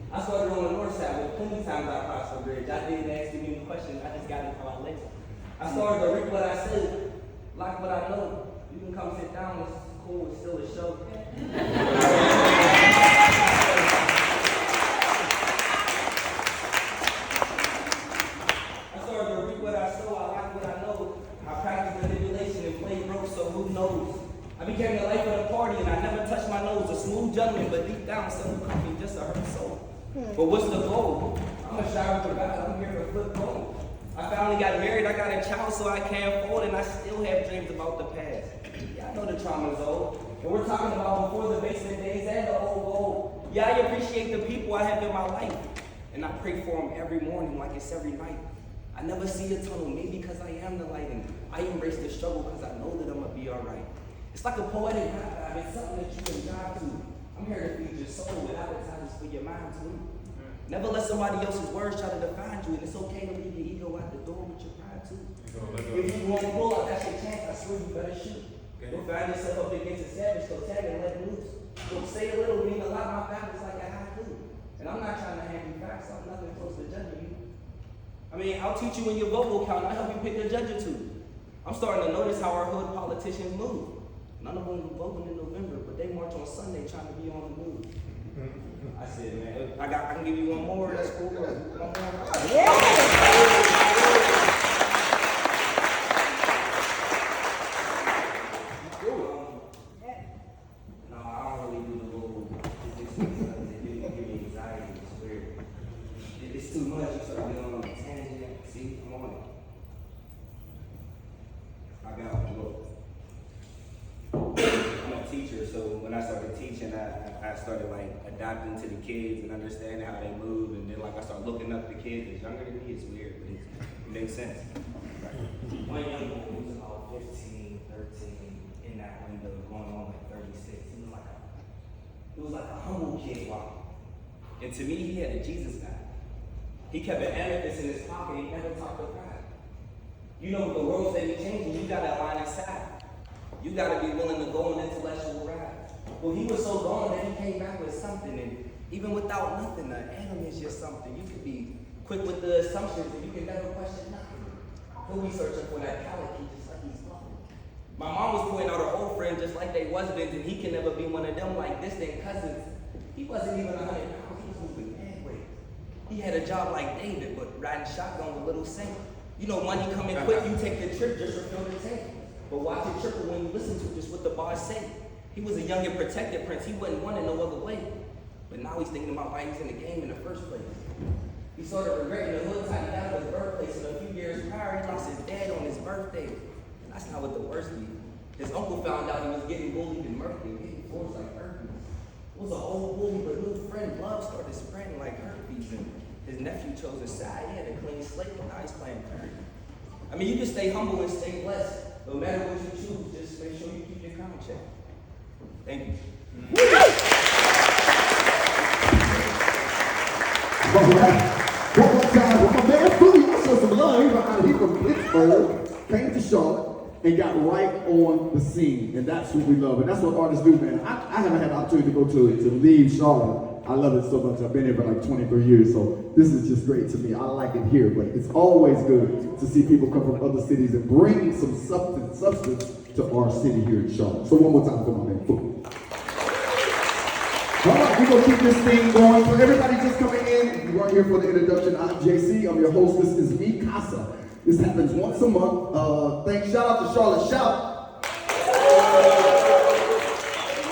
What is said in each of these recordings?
I started on the north side, but plenty times I crossed the bridge. I didn't ask too many questions, I just got it how I live. I started to reap what I said, like what I know. You can come sit down, it's cool, it's still a show. I started to reap what I sow, I like what I know. I practiced manipulation and played broke, so who knows? I became the life of the party and I never touched my nose. A smooth gentleman, but deep down, something coming just a hurt soul. But what's the goal? I'm a shower for God, I'm here for flip phone. I finally got married, I got a child so I can't fold, and I still have dreams about the past. Yeah, I know the trauma's old. And we're talking about before the basement days and the old gold. Yeah, I appreciate the people I have in my life. And I pray for them every morning like it's every night. I never see a tunnel, maybe because I am the light, and I embrace the struggle because I know that I'm going to be alright. It's like a poetic rap, it's something that you can drive to. I'm here to feed your soul with appetizers for your mind too. Never let somebody else's words try to define you, and it's okay to leave your ego at the door with your pride too. If you want to pull out, that's your chance, I swear you better shoot. Don't find yourself up against a savage, go tag and let loose. Don't say a little, mean a lot, my family's like a haiku. And I'm not trying to hand you facts, I'm nothing close to judging you. I mean, I'll teach you in your vocal count, I'll help you pick a judge or two. I'm starting to notice how our hood politicians move. None of them voting in November, but they march on Sunday trying to be on the news. I said, man, I can give you one more. That's cool. Yeah. No, I don't really do the little physics because it give me anxiety. It's weird. It's too much. You start getting on a tangent. See, I'm on it. I got one. Look. I'm a teacher, so when I started teaching, I started like adapting to the kids and understanding how they move, and then like I started looking up the kids that's younger than me. It's weird, but it makes sense. Right. One young boy was about 15, 13, in that window, going on like 36. He was like a humble kid walking. And to me, he had a Jesus guy. He kept an amethyst in his pocket. He never talked to pride. You know, with the world that he's changing, you got to align inside. You gotta be willing to go on intellectual ride. Well, he was so gone that he came back with something, and even without nothing, an animal is just something. You could be quick with the assumptions, and you can never question nothing. He'll be searching for that palate key just like he's loving. My mom was pointing out her old friends just like they husbands, and he can never be one of them like distant cousins. He wasn't even 100 pounds, he was moving mad weight. He had a job like David, but riding shotgun with little Saint. You know, money coming quick, you take the trip, just refill the tank. But watch it triple when you listen to just what the bars say. He was a young and protected prince. He wasn't wanted no other way. But now he's thinking about why he's in the game in the first place. He started regretting the hood time he got of his birthplace, and a few years prior, he lost his dad on his birthday. And that's not what the worst is. His uncle found out he was getting bullied and murdered and getting forced like herpes. It was an old bully, but new friend love started spreading like herpes. And his nephew chose a side. He had a clean slate, but now he's playing third. I mean, you just stay humble and stay blessed. No matter what you choose, just make sure you keep your crown check. Thank you. All right. One more time, with my man Philly, I show some love. He from Pittsburgh, came to Charlotte, and got right on the scene. And that's what we love. And that's what artists do, man. I haven't had the opportunity to go to leave Charlotte. I love it so much. I've been here for like 23 years, so this is just great to me. I like it here, but it's always good to see people come from other cities and bring some substance to our city here in Charlotte. So one more time for my man Philly. All right, we're going to keep this thing going. For everybody just coming in, if you weren't here for the introduction, I'm JC. I'm your host. This is MeCasa. This happens once a month. Shout out to Charlotte. Shout.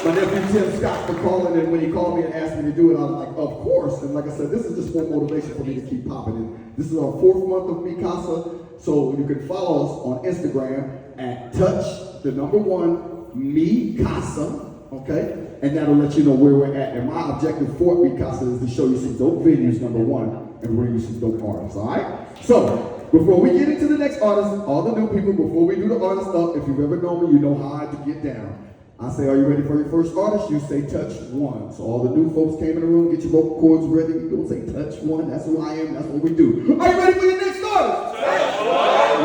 My nephew Tim Scott for calling, and when he called me and asked me to do it, I was like, of course. And like I said, this is just more motivation for me to keep popping it. This is our 4th month of MeCasa, so you can follow us on Instagram at touch1 MeCasa, okay? And that'll let you know where we're at. And my objective for MeCasa is to show you some dope videos, number 1, and bring you some dope artists, all right? So, before we get into the next artist, all the new people, before we do the artist up, if you've ever known me, you know how to get down. I say, are you ready for your first artist? You say touch 1. So all the new folks came in the room, get your vocal cords ready. You don't say touch 1. That's who I am. That's what we do. Are you ready for your next artist? Touch 1.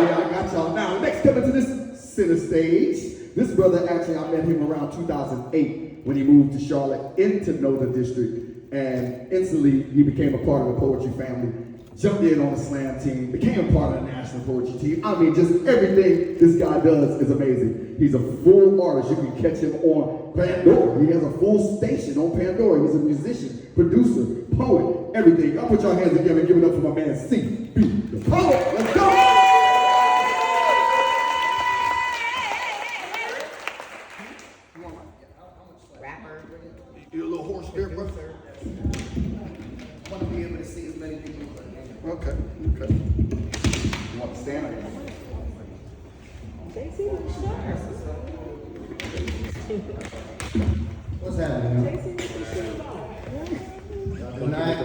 Yeah, I got y'all. Now, next coming to this center stage, this brother, actually, I met him around 2008 when he moved to Charlotte into Know the District. And instantly, he became a part of the poetry family, jumped in on the slam team, became a part of the national poetry team. I mean, just everything this guy does is amazing. He's a full artist. You can catch him on Pandora. He has a full station on Pandora. He's a musician, producer, poet, everything. Y'all put your hands together and give it up for my man, C.B. the poet. Let's go! Rapper. You a little hoarse there, bro? I want to be able to see as many people as I can. Okay, okay. You want to stand or They see the stars. What's happening? They see the stars. Good night.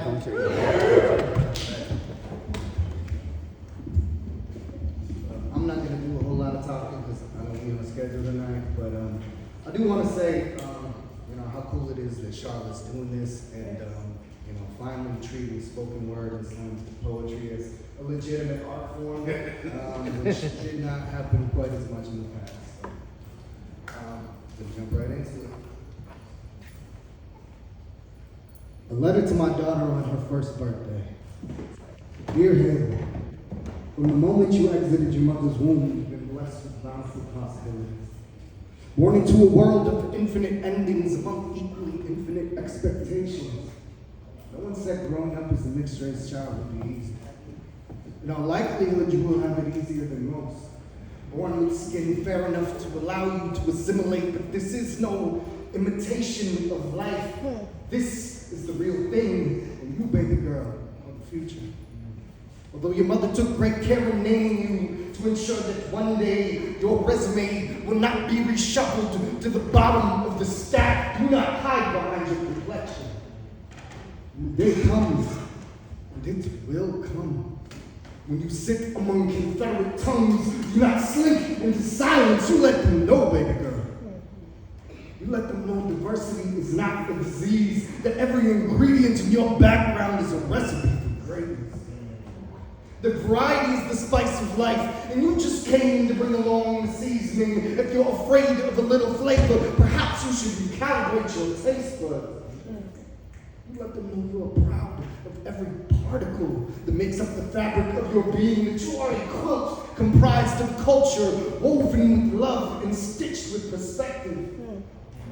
I'm not going to do a whole lot of talking because I don't be on a schedule tonight, but I do want to say, how cool it is that Charlotte's doing this and, finally treating spoken word and slam poetry as a legitimate art form, which did not happen quite as much in the past. So, we'll jump right into it. A letter to my daughter on her first birthday. Dear Haley, from the moment you exited your mother's womb, you've been blessed with bountiful possibilities. Born into a world of infinite endings among equally infinite expectations. No one said growing up as a mixed-race child would be easy. In all likelihood, you will have it easier than most. Born with skin fair enough to allow you to assimilate, but this is no imitation of life. This is the real thing, and you, baby girl, are the future. Although your mother took great care in naming you to ensure that one day your resume will not be reshuffled to the bottom of the stack, do not hide behind your complexion. The day comes, and it will come. When you sit among Confederate tongues, do not slink into silence. You let them know, baby girl. You let them know diversity is not a disease, that every ingredient in your background is a recipe for greatness. The variety is the spice of life, and you just came to bring along the seasoning. If you're afraid of a little flavor, perhaps you should recalibrate your taste buds. You let them know you are proud of every particle that makes up the fabric of your being, that you are a quilt comprised of culture, woven with love and stitched with perspective.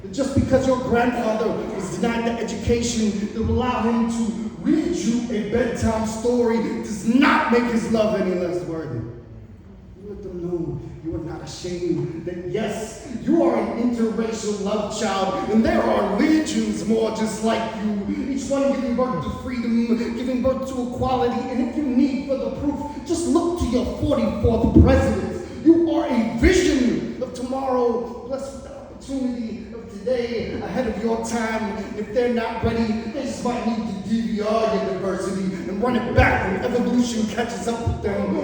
That just because your grandfather was denied the education that would allow him to read you a bedtime story does not make his love any less worthy. You let them know you are not ashamed, that yes, you are an interracial love child, and there are legions more just like you, each one giving birth to freedom, giving birth to equality, and if you need further proof, just look to your 44th president. You are a vision of tomorrow, blessed with the opportunity of today, ahead of your time. And if they're not ready, they just might need to DVR your diversity and run it back when evolution catches up with them.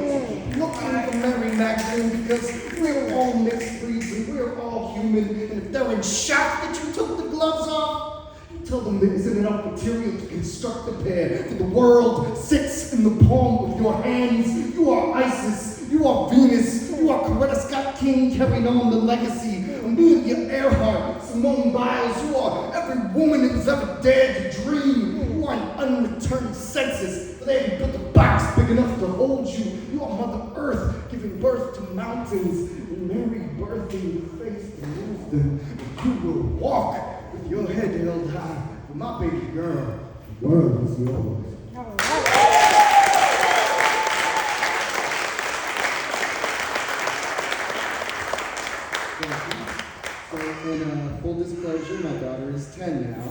Looking for Mary Magdalene because we're all mixed breeds and we're all human. And if they're in shock that you took the gloves off, you tell them there isn't enough material to construct a pair. For the world sits in the palm of your hands. You are Isis. You are Venus. You are Coretta Scott King carrying on the legacy. Amelia Earhart, Simone Biles. You are every woman that was ever dared to dream. You are an unreturned census. They haven't built a box big enough to hold you. You are Mother Earth giving birth to mountains. And Mary birthing the face to move them. You will walk with your head held high. For my baby girl, the world is yours. So, in full disclosure, my daughter is 10 now.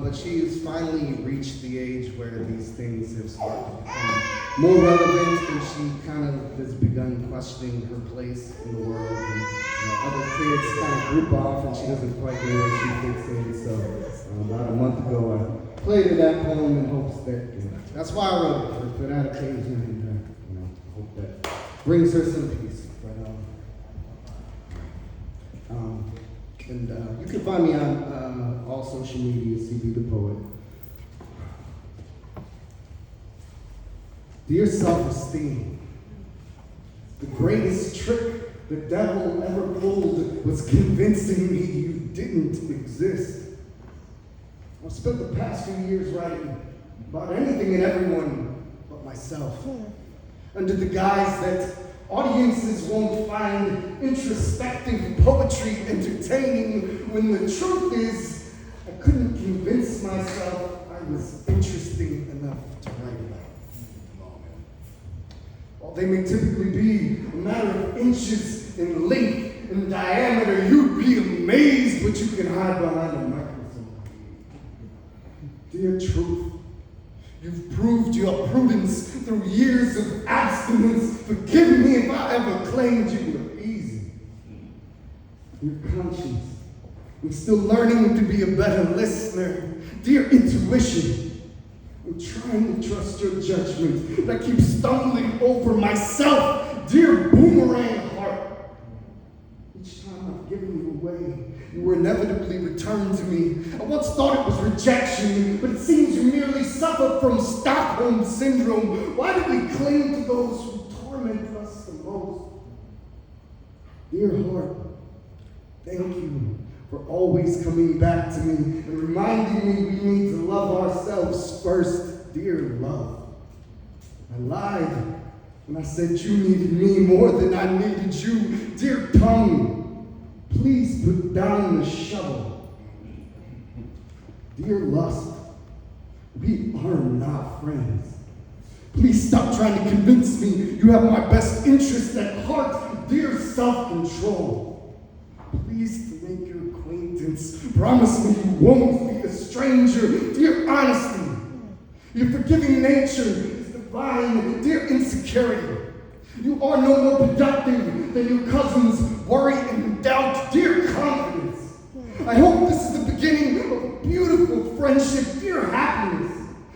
But she has finally reached the age where these things have started to become more relevant, and she kind of has begun questioning her place in the world. And other kids kind of group off, and she doesn't quite know where she fits in. So, about a month ago, I played her that poem in hopes that, that's why I wrote it, for that occasion, and hope that brings her some peace. And you can find me on all social media, CB the Poet. Dear self-esteem, the greatest trick the devil ever pulled was convincing me you didn't exist. I've spent the past few years writing about anything and everyone but myself, under the guise that audiences won't find introspective poetry entertaining, when the truth is, I couldn't convince myself I was interesting enough to write about. While they may typically be a matter of inches in length and diameter, you'd be amazed what you can hide behind a microphone. Dear truth, you've proved your prudence through years of abstinence. Forgive me if I ever claimed you were easy. Your conscience, I'm still learning to be a better listener. Dear intuition, I'm trying to trust your judgment, but I keep stumbling over myself. Dear boomerang heart, each time I've given you away, you were inevitably returned to me. I once thought it was rejection, but it seems you merely suffer from Stockholm Syndrome. Why do we cling to those who torment us the most? Dear heart, thank you for always coming back to me and reminding me we need to love ourselves first. Dear love, I lied when I said you needed me more than I needed you. Dear tongue, please put down the shovel. Dear lust, we are not friends. Please stop trying to convince me you have my best interest at heart. Dear self-control, please to make your acquaintance, promise me you won't be a stranger. Dear honesty, your forgiving nature is divine. Dear insecurity, you are no more productive than your cousins, worry and doubt. Dear confidence, I hope this is the beginning of a beautiful friendship. Dear happiness,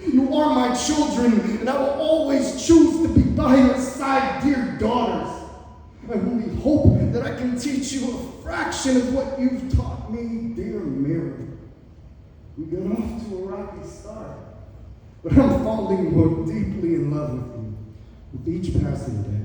you are my children, and I will always choose to be by your side. Dear daughters, I only hope that I can teach you a fraction of what you've taught me. Dear mirror, we got off to a rocky start, but I'm falling more deeply in love with you with each passing day.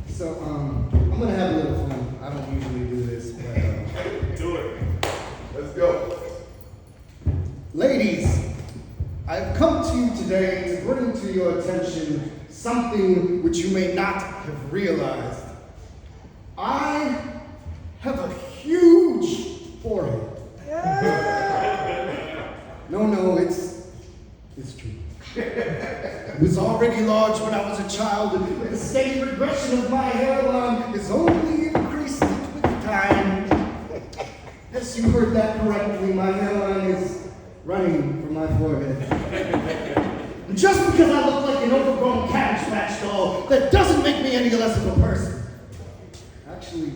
So, I'm gonna have a little fun. I don't usually do this, but Do it. Let's go. ladies, I've come to you today to bring to your attention something which you may not have realized. I have a huge forehead. No, it's true. It was already large when I was a child, and the steady regression of my hairline is only increased with time. Yes, you heard that correctly. My hairline is running from my forehead. And just because I look like an overgrown Cabbage Patch doll, that doesn't make me any less of a person. Actually,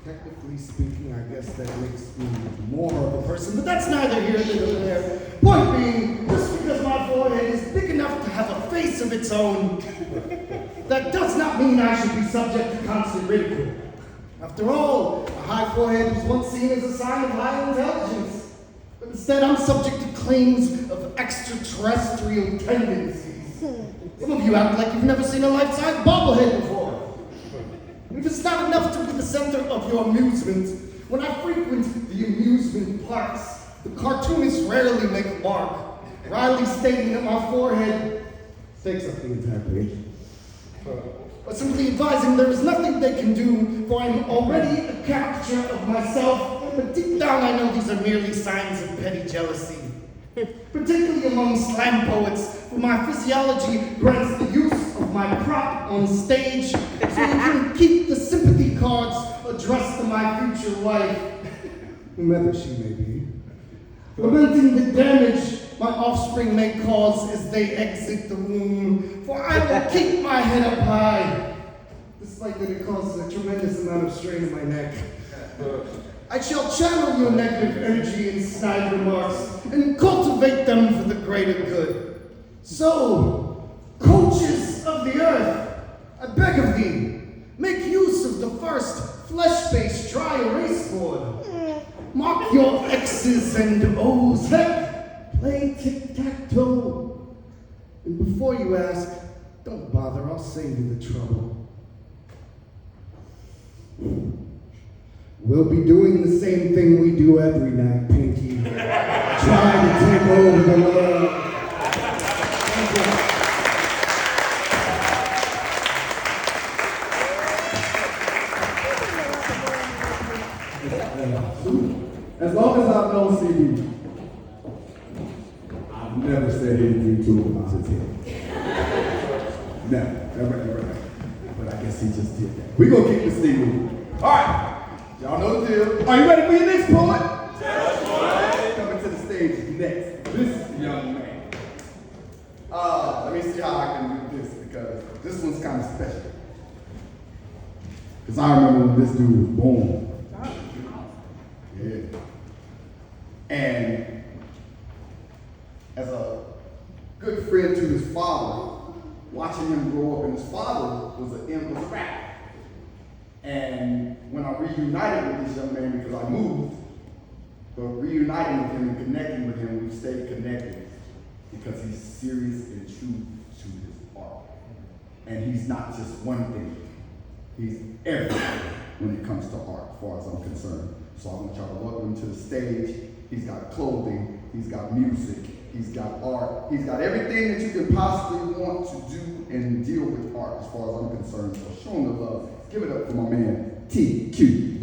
technically speaking, I guess that makes me more of a person, but that's neither here nor there. Point being, just because my forehead is big enough to have a face of its own, that does not mean I should be subject to constant ridicule. After all, a high forehead was once seen as a sign of high intelligence. But instead, I'm subject to claims of extraterrestrial tendencies. Some of you act like you've never seen a life-size bobblehead before. If it's not enough to be the center of your amusement, when I frequent the amusement parks, the cartoonists rarely make a mark, wryly stating that my forehead takes up the entire page. But simply advising there is nothing they can do, for I'm already a caricature of myself, but deep down I know these are merely signs of petty jealousy. Particularly among slam poets, for my physiology grants the use of my prop on stage, so you can keep the sympathy cards addressed to my future wife, whomever she may be, lamenting the damage my offspring may cause as they exit the womb, for I will keep my head up high, despite that it causes a tremendous amount of strain in my neck. I shall channel your negative energy in snide remarks and cultivate them for the greater good. So, coaches of the earth, I beg of thee, make use of the first flesh-based dry erase board. Mark your X's and O's. Heck, play tic-tac-toe. Before you ask, don't bother, I'll save you the trouble. We'll be doing the same thing we do every night, Pinky. Trying to take over the world. As long as I've known CD, I've never said anything to him about his head. Never, ever. But I guess he just did that. We're going to keep this thing moving. All right. Y'all know the deal. Are you ready for your next poet? Yes, coming to the stage next. This young man. Let me see how I can do this because this one's kind of special. Because I remember when this dude was born. Yeah. And as a good friend to his father, watching him grow up, and his father was a rapper. And when I reunited with this young man, because I moved, but reuniting with him and connecting with him, we've stayed connected because he's serious and true to his art. And he's not just one thing, he's everything when it comes to art, as far as I'm concerned. So I want y'all to welcome him to the stage. He's got clothing, he's got music, he's got art, he's got everything that you can possibly want to do and deal with art as far as I'm concerned. So show him the love. Give it up for my man, pt.1.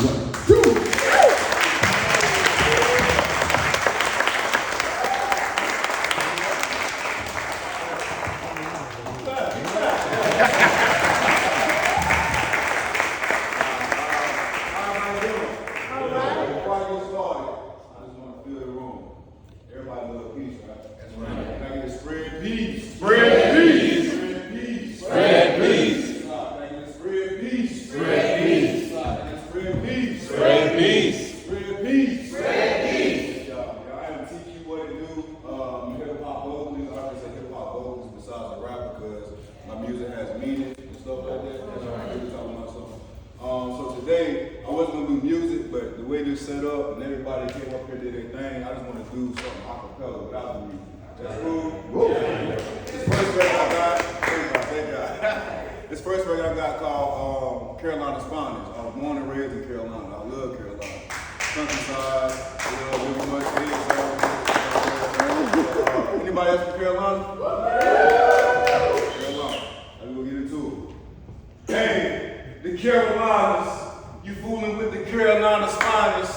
So today, I wasn't going to do music, but the way this set up and everybody came up here and did their thing, I just want to do something a cappella without the music. That's cool? Yeah. This first record I got, thank God. This first record I got called Carolina Spanish. I was born and raised in Carolina. I love Carolina. Countryside, really much anybody else from Carolina? Carolina. I'm going to get into it. Hey! The Carolinas, you fooling with the Carolina Spanish.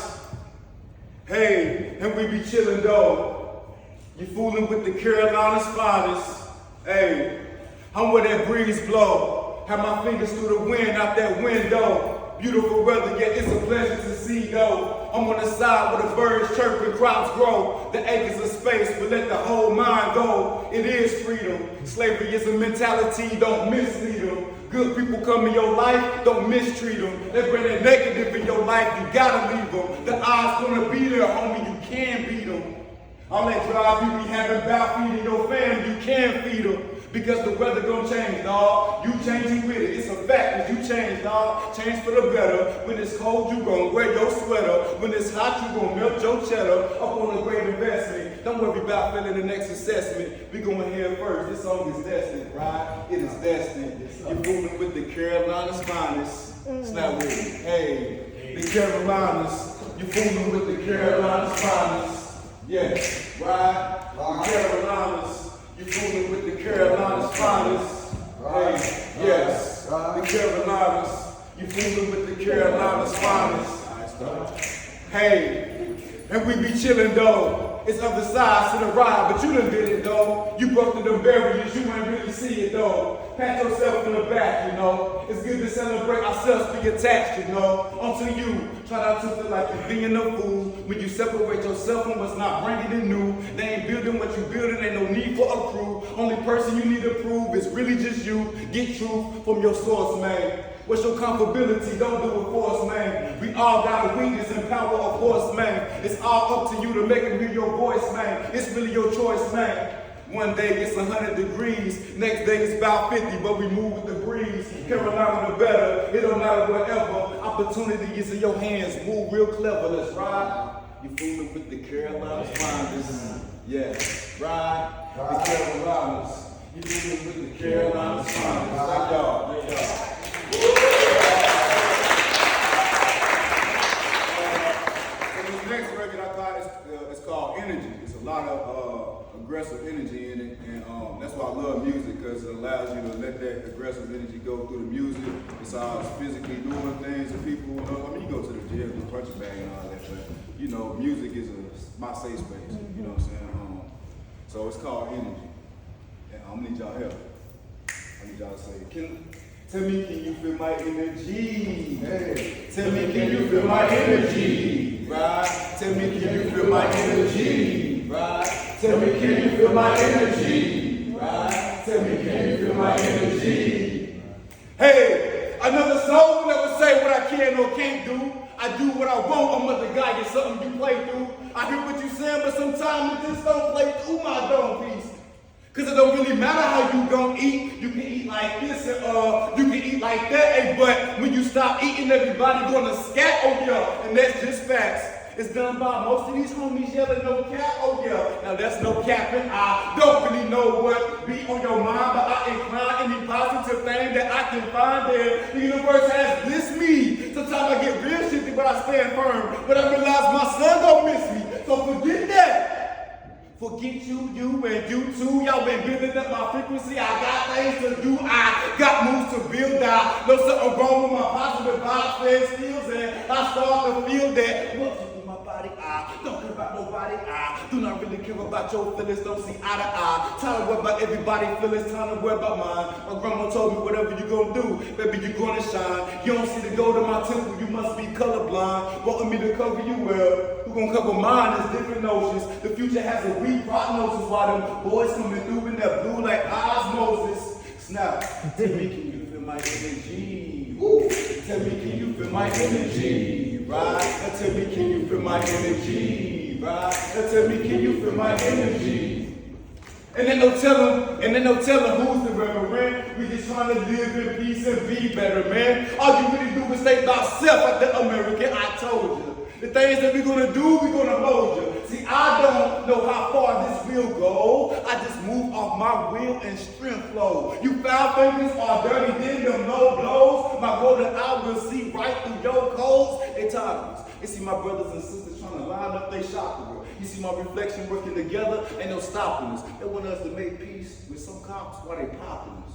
Hey, and we be chillin' though. You fooling with the Carolina Spanish. Hey, I'm where that breeze blow. Have my fingers through the wind out that window. Beautiful weather, yet it's a pleasure to see though. I'm on the side where the birds chirp and crops grow. The acres of space will let the whole mind go. It is freedom. Slavery is a mentality, don't mislead them. Good people come in your life, don't mistreat them. They bring that negative in your life, you gotta leave them. The odds gonna be there, homie, you can beat them. All that drive you be having about feeding your family, you can feed them. Because the weather gonna change, dawg. You changing with it, it's a fact that you change, dawg. Change for the better. When it's cold, you gonna wear your sweater. When it's hot, you gonna melt your cheddar. Up on a great investment. Don't worry about filling the next assessment. We going here first. This song is destined, right? It is destined. You're fooling with the Carolinas finest. Snap with me. Hey, the Carolinas. You're fooling with the Carolinas finest. Yes, right? The Carolinas. You're fooling with the Carolinas finest. Hey, yes, the Carolinas. You're fooling with the Carolinas finest. Hey, and we be chillin' though. It's other sides to the ride, but you done did it though. You broke through them barriers, you ain't really see it though. Pat yourself in the back, you know. It's good to celebrate ourselves, be attached, you know. Unto you, try not to feel like you're being a fool. When you separate yourself from what's not bringing it new. They ain't building what you building, ain't no need for a crew. Only person you need to prove is really just you. Get truth from your source, man. What's your comfortability? Don't do it for us, man. We all got a weakness and power of force, man. It's all up to you to make it hear your voice, man. It's really your choice, man. One day it's 100 degrees, next day it's about 50, but we move with the breeze. Carolina the better, it don't matter wherever. Opportunity is in your hands, move real clever, let's ride. You fooling with the Carolinas finest. Yeah, ride the Carolinas. You fooling with the Carolina Finest. Thank y'all. Thank y'all. This next record I got it's called Energy. It's a lot of aggressive energy in it, and that's why I love music, because it allows you to let that aggressive energy go through the music besides physically doing things to people. I mean, you go to the gym, the punching bag and all that, but music is my safe space. You know what I'm saying? So it's called Energy, and I'm gonna need y'all help. I need y'all to say, tell me, can you feel my energy? Hey. Tell me, can you feel my energy? Right? Tell me, can you feel my energy? Right? Tell me, can you feel my energy? Right? Tell me, can you feel my energy? Hey, another soul never say what I can or can't do. I do what I want. I'm the guy, it's something you play through. I hear what you saying, but sometimes it just don't play through my dome piece. Cause it don't really matter how you gon' eat. You can eat like this and you can eat like that. Hey, but when you stop eating, everybody gonna scat on you, and that's just facts. It's done by most of these homies yelling no cap, oh yeah. Now that's no capping. I don't really know what be on your mind, but I incline any positive thing that I can find there. The universe has blessed me. Sometimes I get real shitty, but I stand firm. But I realize my son don't miss me, so forget that. Forget you and you too. Y'all been building up my frequency. I got things to do. I got moves to build. I know something wrong with my positive vibes, fed skills, and I start to feel that. What's in my body? I don't care about nobody. I do not really care about your feelings. Don't see eye to eye. Time to worry about everybody's feelings. Time to worry about mine. My grandma told me whatever you gonna do, baby, you gonna shine. You don't see the gold in my temple. You must be colorblind. Wanting me to cover you well. Who gonna cover mine is different notions. The future has a weak prognosis while them boys coming through in that blue like osmosis. Snap. Tell me, can you feel my energy? Woo. Tell me, can you feel my energy? Right? Now tell me, can you feel my energy? Right? Now tell me, can you feel my energy? And then they'll tell them who's the reverend. We just trying to live in peace and be better, man. All you really do is think about self like the American. I told you. The things that we're gonna do, we're gonna mold you. See, I don't know how far this will go. I just move off my will and strength flow. You foul fingers are dirty, then them no blows. My golden eye will see right through your codes. They toggles. You see my brothers and sisters trying to line up their chakra. You see my reflection working together, ain't no stopping us. They want us to make peace with some cops while they popping us.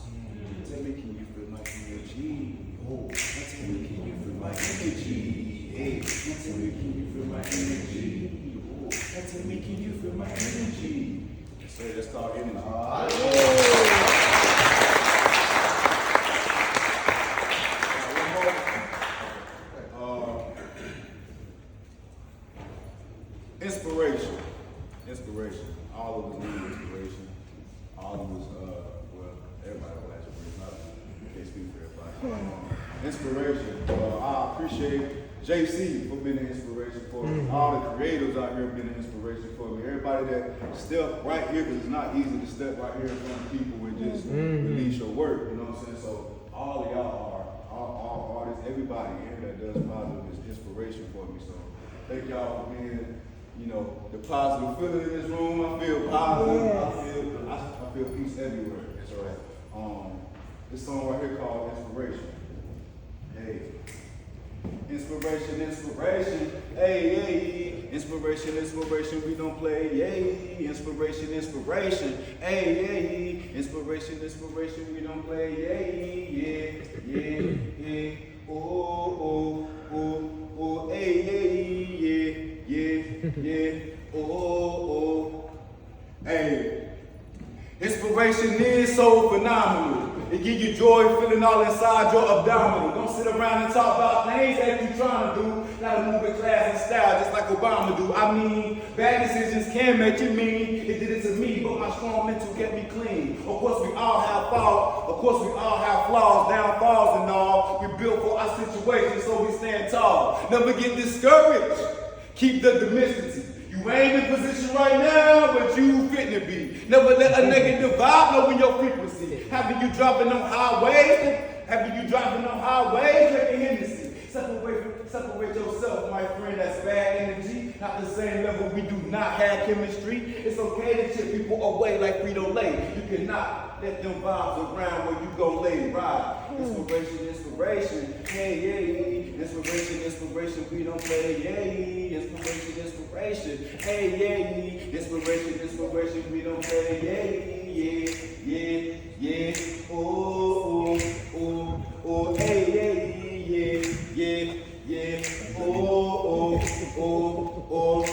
Tell me, can you feel my energy? Oh, tell me, can you feel my energy? Hey, tell me, can you feel my energy? Oh, tell me, can you feel my energy? Say that's called energy. Inspiration. All of us need inspiration. All of us, everybody will inspiration. I can't speak for everybody. Inspiration. I appreciate JC for being an inspiration for me. All the creators out here being an inspiration for me. Everybody that step right here, because it's not easy to step right here in front of people and just release your work. You know what I'm saying? So all of y'all are, all artists, everybody here that does positive is inspiration for me. So thank y'all for being, the positive feeling in this room. I feel positive. Yes. I feel peace everywhere. So this song right here called Inspiration. Hey. Inspiration, inspiration, hey, hey, inspiration, inspiration, we don't play, yay, inspiration, inspiration, hey, hey, inspiration, inspiration, we don't play, yay, yeah, yeah, yeah, oh, oh, oh, oh, hey, hey, yeah, yeah, yeah, oh, oh, hey, inspiration is so phenomenal. It give you joy, feeling all inside your abdominal. Don't sit around and talk about things that you trying to do. Gotta move with class and style, just like Obama do. I mean, bad decisions can make you mean. It did it to me, but my strong mental kept me clean. Of course, we all have faults. Of course, we all have flaws, downfalls and all. We built for our situation, so we stand tall. Never get discouraged. Keep the dimensions. You ain't in position right now, but you fitting to be. Never let a negative vibe know when your frequency. Having you driving on highways, drinking Hennessy. Separate yourself, my friend, that's bad energy. Not the same level, we do not have chemistry. It's okay to chip people away like Frito-Lay. You cannot Let them vibes around where you gon' lay ride. Inspiration, inspiration, hey, yeah. Inspiration, inspiration, we don't play, yeah. Inspiration, inspiration, hey, yeah. Inspiration, inspiration, we don't play, yeah. Oh, hey, yeah. Oh.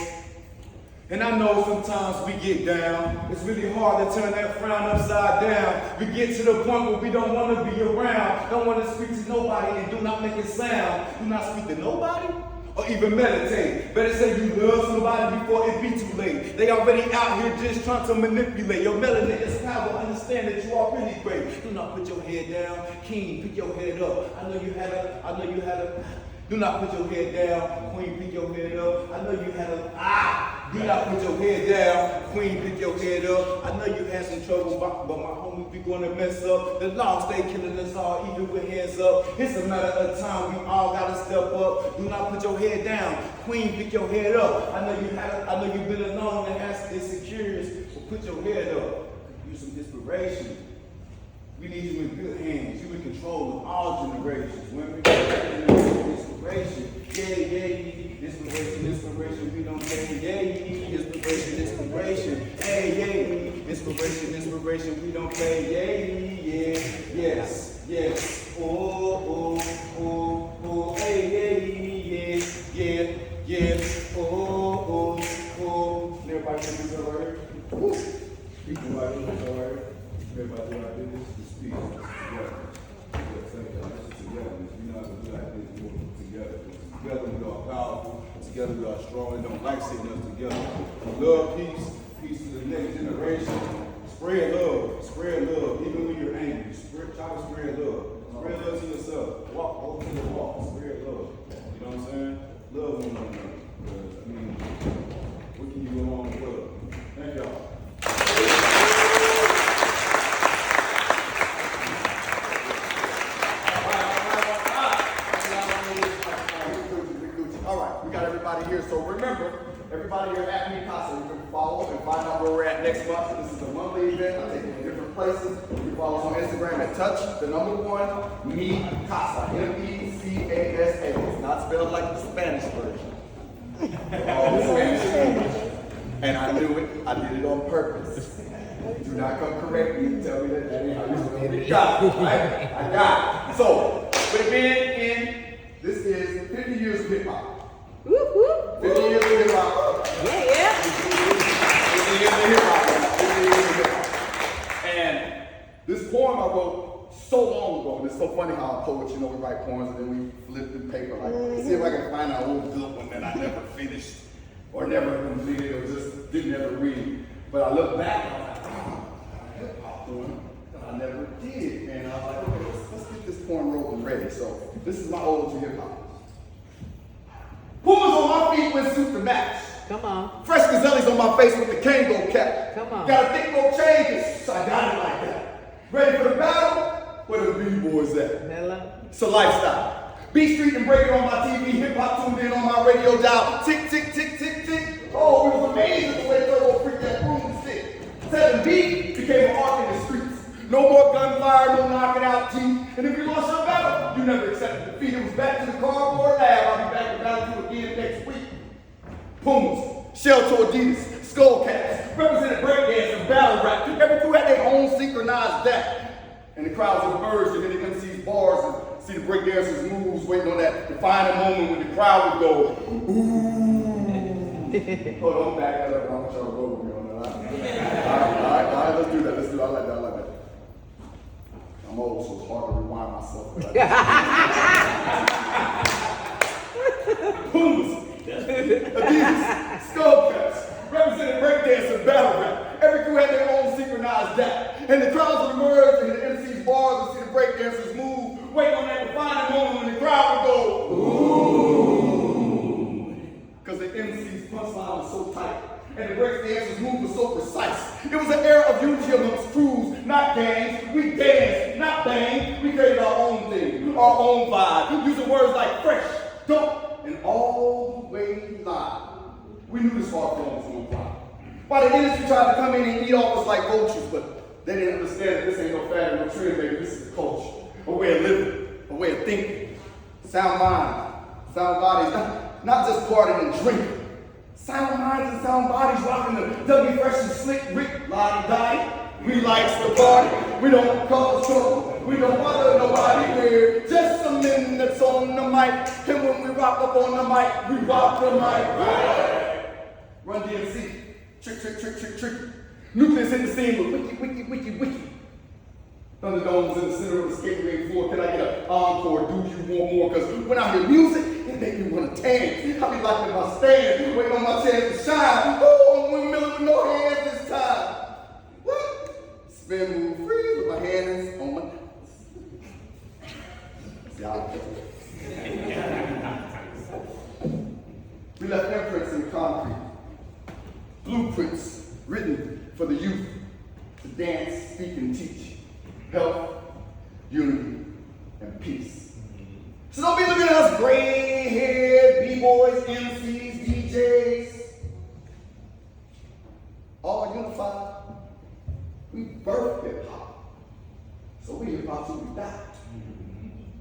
And I know sometimes we get down. It's really hard to turn that frown upside down. We get to the point where we don't want to be around. Don't want to speak to nobody and do not make a sound. Do not speak to nobody or even meditate. Better say you love somebody before it be too late. They already out here just trying to manipulate. Your melanin is power. Understand that you are really great. Do not put your head down. King, pick your head up. I know you had a. Do not put your head down. Queen, pick your head up. I know you had a. Do not put your head down. Queen, pick your head up. I know you had some trouble, but my homies be gonna mess up. The law stay killing us all, even with hands up. It's a matter of time. We all gotta step up. Do not put your head down. Queen, pick your head up. I know you've been alone and has insecurities, so put your head up. Use some inspiration. We need you in good hands. You in control of all generations. Women, inspiration. Yeah. Inspiration. We don't say yeah. Inspiration. Hey, yeah. Inspiration. We don't play yeah. Yes. Oh. Hey, yeah. Oh. Everybody can do that right? People like this right? Everybody do like this. Speak together. Together. We know how to do like this. Together. Together we are powerful. Together we are strong. We don't like sitting us together. Love, peace to the next generation. Spread love. Even when you're angry. Try to spread love. Spread love to yourself. Walk over to the wall. Spread love. You know what I'm saying? Love one another. What can you go on with love? Thank y'all. Here. So remember, everybody here at MeCasa, you can follow and find out where we're at next month. This is a monthly event. I take you to different places. You follow us on Instagram at touch the number 1 MeCasa. MECASA. It's not spelled like the Spanish version. All Spanish and English. And I knew it. I did it on purpose. Do not come correct me and tell me that ain't how you spell MeCasa. Right? I got it. So, with it being in, this is 50 years of hip hop. 50 years of hip hop. Yeah. 50 years of hip hop. And this poem I wrote so long ago, and it's so funny how poets, we write poems and then we flip the paper. Like, see if I can find an old good one that I never finished or never completed or just didn't ever read. But I look back and I'm like, hip hop poem that I never did. And I was like, okay, let's get this poem wrote and ready. So this is my ode to hip hop. Pumas on my feet with suit to match. Come on. Fresh gazellies on my face with the Kango cap. Come on. Got a thick rope changes, so I got it like that. Ready for the battle? Where the B-boys at? Hello. It's a lifestyle. Beat Street and break it on my TV. Hip hop tuned in on my radio dial. Tick, tick, tick, tick, tick. Oh, it was amazing the way Turbo freaked that room and stick. 7B became an art in the streets. No more gunfire, no knocking out teeth. And if you lost your battle, you never accepted defeat. It was back to the cardboard lab. I'll be back to battle you again next week. Pumas, shell toe Adidas, skull caps, represented breakdance and battle rap. Every crew had their own synchronized that. And the crowds would merge and then they come see these bars and see the breakdancers' moves, waiting on that defining moment when the crowd would go, ooh. Hold on, I'm back. I want y'all to roll with me on that. All right, let's do that. I like that. I'm old, so it's hard to rewind myself. Pumas, Adidas, skull caps, represented breakdance and battle rap. Every crew had their own synchronized that. And the crowds would emerge and the MC's bars and see the breakdancers move, waiting on that defining moment when the crowd would go, ooh. Because the MC's punchline was so tight. And the breakdancers' move was so precise. It was an era of unity amongst crews, not gangs. We danced, not bang. We created our own thing, our own vibe, using words like fresh, dope, and always live. We knew this far from was on fire. While the industry tried to come in and eat off us like vultures, but They didn't understand that this ain't no fad, no trend, baby. This is a culture, a way of living, a way of thinking. Sound minds, sound bodies, not just partying and drinking. Sound minds and sound bodies rocking the W Fresh and Slick Rick Lottie. We likes to party, we don't cause trouble, we don't bother nobody. We're just some men that's on the mic, and when we rock up on the mic, we rock the mic. Right. Run DMC, trick. Nucleus hit the scene with wiki. Thunderdome's in the center of the skating rink floor. Can I get an encore? Do you want more? Because when I hear music, it makes me want to dance. I be like in my stand, waiting on my chance to shine. Oh, I'm windmilling with no hands this time. What? Spin, move, freeze with my hands on my. Y'all. We left imprints in concrete, blueprints written for the youth to dance, speak, and teach. Health, unity, and peace. So don't be looking at us gray-haired B-boys, MCs, DJs. All unified. We birthed hip-hop. So we hip-hop till we die.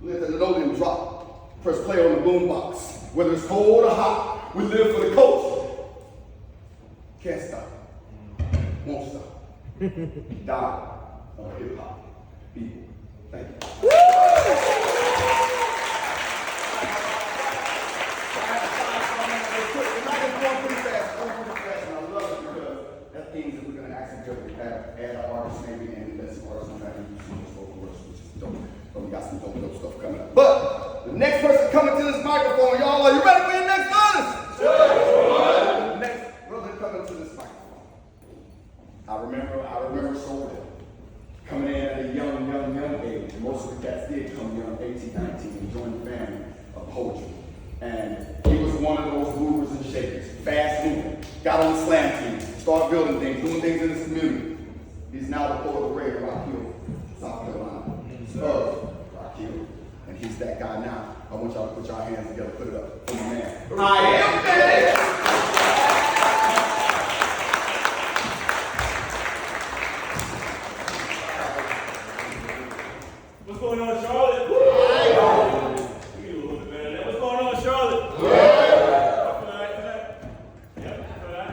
Let the linoleum drop. Press play on the boombox. Whether it's cold or hot, we live for the culture. Can't stop. Won't stop. Die on hip-hop. People. Thank you. But the next person coming to this microphone, y'all, are you ready for your next artist? Sure. The next brother coming to this microphone. I remember so well. Coming in at a young age. Most of the cats did come young, 18, 19, and join the family of poetry. And he was one of those movers and shakers, fast moving, got on the slam team, started building things, doing things in his community. He's now the poet of Red Rock Hill, South Carolina. Rock Hill. And he's that guy now. I want y'all to put your hands together, put it up for my man. I am man. What's going on, Charlotte? We need a little bit better than that. What's going on, Charlotte? Feel all right tonight? Yep.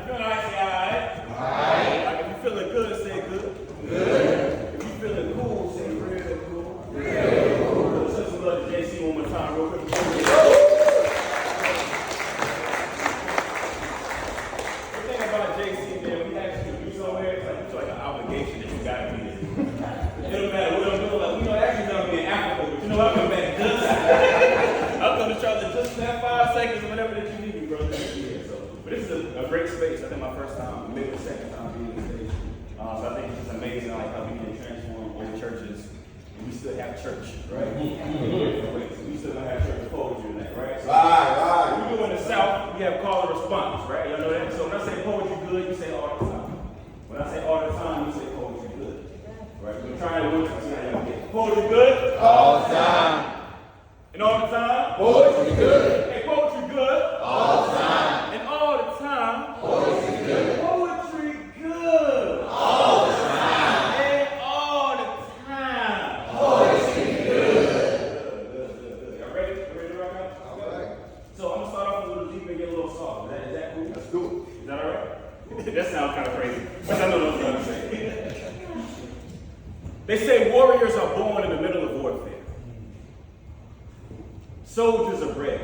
Feel all right? Say all right. All right. Like if you're feeling good, say good. Good. If you're feeling cool, say real cool. Real cool. Let's just love to JC one more time, real quick. The thing about JC, man, we actually do somewhere, it's like an obligation that you gotta be there. It don't matter what I'm doing, like, you know, actually gonna be in Africa, but you know, I'll come back just, I'll come to Charlotte just that 5 seconds or whatever that you need me, bro. Yeah, so, but this is a great space. I think my first time, maybe the second time being in the stage. So I think it's just amazing, like, how we can transform old churches, and we still have church, right? We still gonna have church poetry in that, right? So, right. We do in the South, we have call and response, right? Y'all know that? So when I say poetry good, you say all the time. When I say all the time, you say poetry good. Right, we're trying to win tonight. Poetry good? All the time. And all the time? Poetry good. Hey, poetry good? All the time. And all the time? Poetry good. Poetry good. All the time. And all the time. Poetry good. Good. Y'all ready? You ready to rock out? All right. So I'm going to start off a little deep and get a little soft. Is that cool? Let's do it. Is that all right? That sounds kind of crazy. But I know what I'm trying to say. They say warriors are born in the middle of warfare. Soldiers are bred.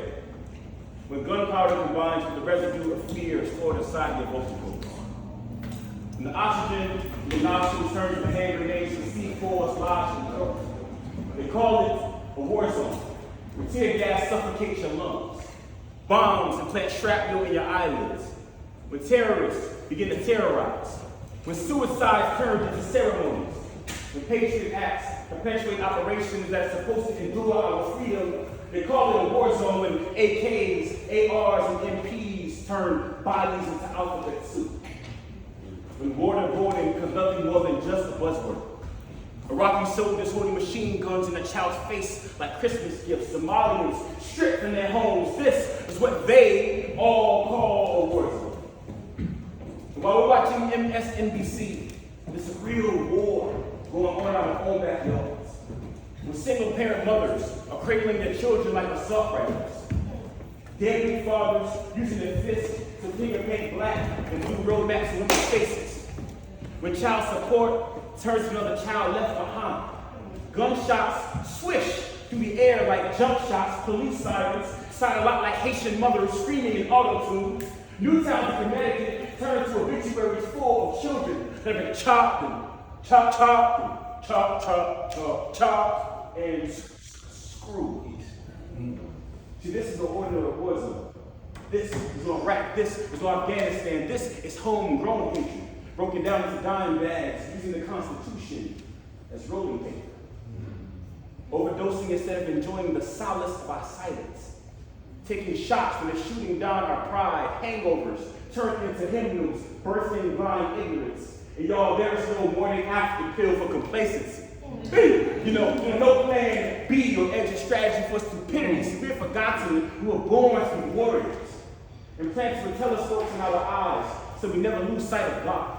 When gunpowder combines with the residue of fear stored inside your vocal cords. When the oxygen in your nostrils turns into hand grenades and C4s lodged in the throat. They call it a war zone, where tear gas suffocates your lungs. Bombs implant shrapnel in your eyelids. When terrorists begin to terrorize. When suicides turn into ceremonies. When Patriot Acts perpetuate operations that's supposed to endure our freedom, they call it a war zone when AKs, ARs, and MPs turn bodies into alphabet soup. When boarding becomes nothing more than just a buzzword. Iraqi soldiers holding machine guns in a child's face like Christmas gifts. Somalians stripped from their homes. This is what they all call a war zone. And while we're watching MSNBC, this real war going on in our own backyards. When single-parent mothers are cradling their children like assault rifles. Deadbeat fathers using their fists to finger paint black and blue roadmaps in women's faces. When child support turns to another child left behind. Gunshots swish through the air like jump shots, police sirens sound a lot like Haitian mothers screaming in auto-tune. Newtown, Connecticut turned to obituaries full of children that have been chopped and chopped and chopped and screwed. See, this is the order of the war zone. This is on Iraq. This is on Afghanistan. This is homegrown hatred, broken down into dime bags, using the Constitution as rolling paper. Overdosing instead of enjoying the solace by silence. Taking shots when they're shooting down our pride, hangovers, turned into hymnals, bursting blind ignorance. And y'all, there is no morning after pill for complacency. You know, no plan B or exit strategy for stupidity. See, we're forgotten. We were born to be warriors. Implanted with telescopes in our eyes so we never lose sight of God.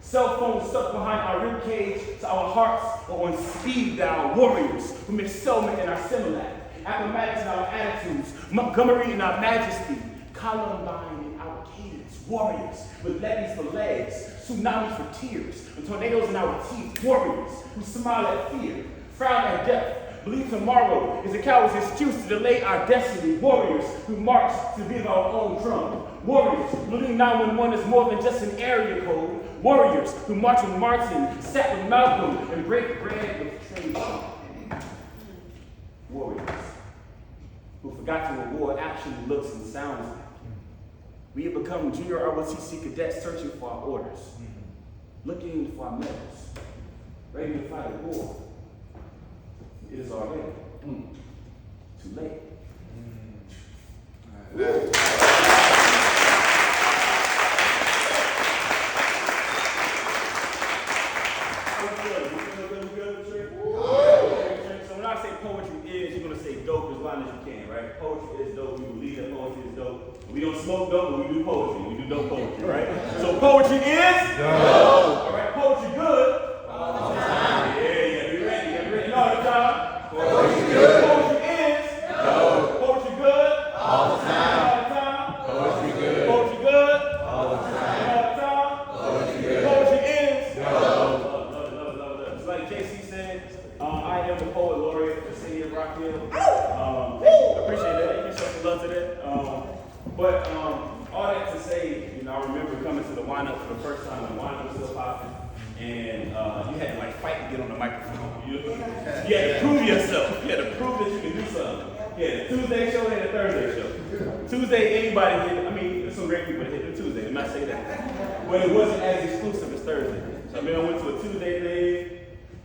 Cell phones stuck behind our rib cage so our hearts are on speed dial. Warriors who mix Selma in our Similac. Appomattox in our attitudes. Montgomery in our majesty. Columbine in our cadence. Warriors with levees for legs. Tsunamis for tears. And tornadoes in our teeth. Warriors who smile at fear. Frown at death. Believe tomorrow is a coward's excuse to delay our destiny. Warriors who march to beat our own drum. Warriors believing 911 is more than just an area code. Warriors who march with Martin, sat with Malcolm, and break bread with Trayvon. Warriors who forgot what war actually looks and sounds like. We have become junior ROTC cadets searching for our orders, looking for our medals, ready to fight a war. It is already too late. So when I say poetry is, you're going to say dope as long as you can, right? Poetry is dope. We believe that poetry is dope. We don't smoke dope, but we do poetry. We do dope poetry, right? So poetry is dope. All right, poetry good. All the time. Yeah, be ready. Get ready all the time. Poetry good. Poetry is dope. Poetry good. All the time. All the time. Poetry good. Poetry good. All the time. All the time. Poetry good. Poetry is dope. Love it. It's like JC said, I am the poet laureate for the city of Rock Hill. Appreciate that. Give yourself some love to that. But all that to say, you know, I remember coming to the wind-up for the first time when the wind-up was still popping, and you had to like fight to get on the microphone. You had to prove yourself. You had to prove that you could do something. Yeah, the Tuesday show and the Thursday show. Tuesday, anybody hit. I mean, there's some great people that hit the Tuesday. I'm not saying that, but it wasn't as exclusive as Thursday. So I mean, I went to a Tuesday thing.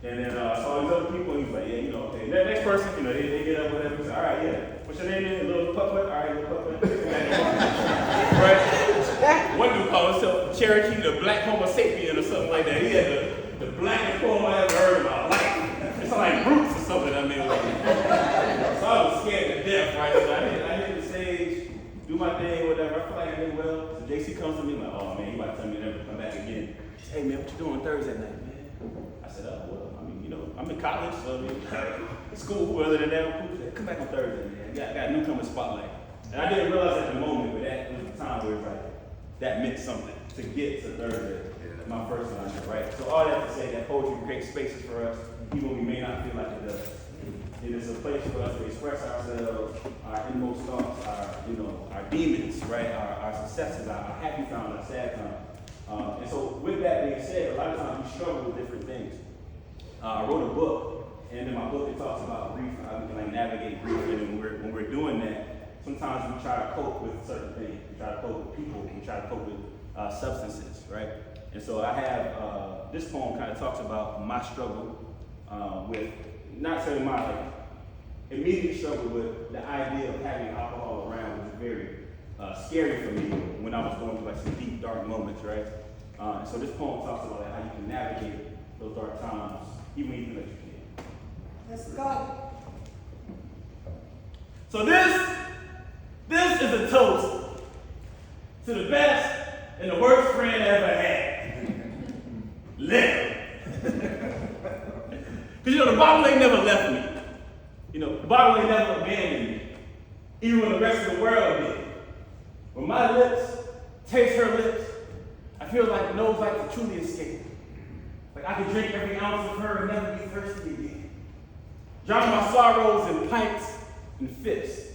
And then I saw these other people, and he was like, yeah, you know, okay. That next person, you know, they get up, whatever. He said, all right, yeah. What's your name again? Little Putt-Putt? All right, Little Putt-Putt. Right? One dude called himself Cherokee, the Black Homo sapien or something like that. He had the blackest poem I ever heard in my life. It's like Roots or something, I mean. Like, so I was scared to death, right? So I hit the stage, do my thing, whatever. I feel like I did well. So JC comes to me like, oh, man, he about to tell me never to come back again. Hey, man, what you doing Thursday night, man? I said, well, I mean, you know, I'm in college, so I mean, school, other than that, I'm cool. Come back on Thursday, man. Got a newcomer spotlight. And I didn't realize at the moment, but that was the time where it was like, that meant something to get to Thursday, my first time, right? So all that to say that poetry creates spaces for us, even when we may not feel like it does. It is a place for us to express ourselves, our inmost thoughts, our demons, right? Our successes, our happy times, our sad times. And so with that being said, a lot of times we struggle with different things. I wrote a book, and in my book it talks about grief, how we can like navigate grief, and when we're doing that, sometimes we try to cope with certain things. We try to cope with people, we try to cope with substances, right? And so I have, this poem kind of talks about my struggle with, not necessarily my immediate struggle with the idea of having alcohol around, which is very scary for me when I was going through like some deep, dark moments, right? So this poem talks about like, how you can navigate those dark times, even when you feel like you can. Let's go. So this is a toast to the best and the worst friend I ever had. Live. Bible ain't never left me. The Bible ain't never abandoned me. Even when the rest of the world did. When my lips taste her lips, I feel like no life to truly escape. Like I could drink every ounce of her and never be thirsty again. Drown my sorrows in pints and fists.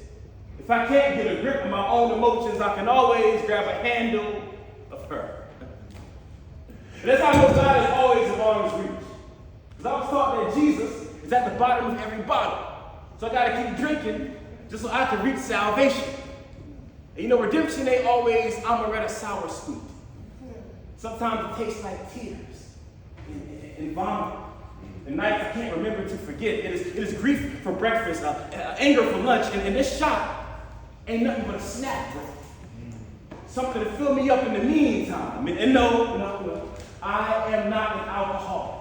If I can't get a grip of my own emotions, I can always grab a handle of her. And that's how I know God is always of arm's reach. Because I was taught that Jesus is at the bottom of every bottle. So I gotta keep drinking just so I can reach salvation. And redemption ain't always amaretto sour scoop. Sometimes it tastes like tears and vomit. And nights I can't remember to forget. It is grief for breakfast, anger for lunch, and this shot ain't nothing but a snack break. Something to fill me up in the meantime. And no, I am not an alcoholic.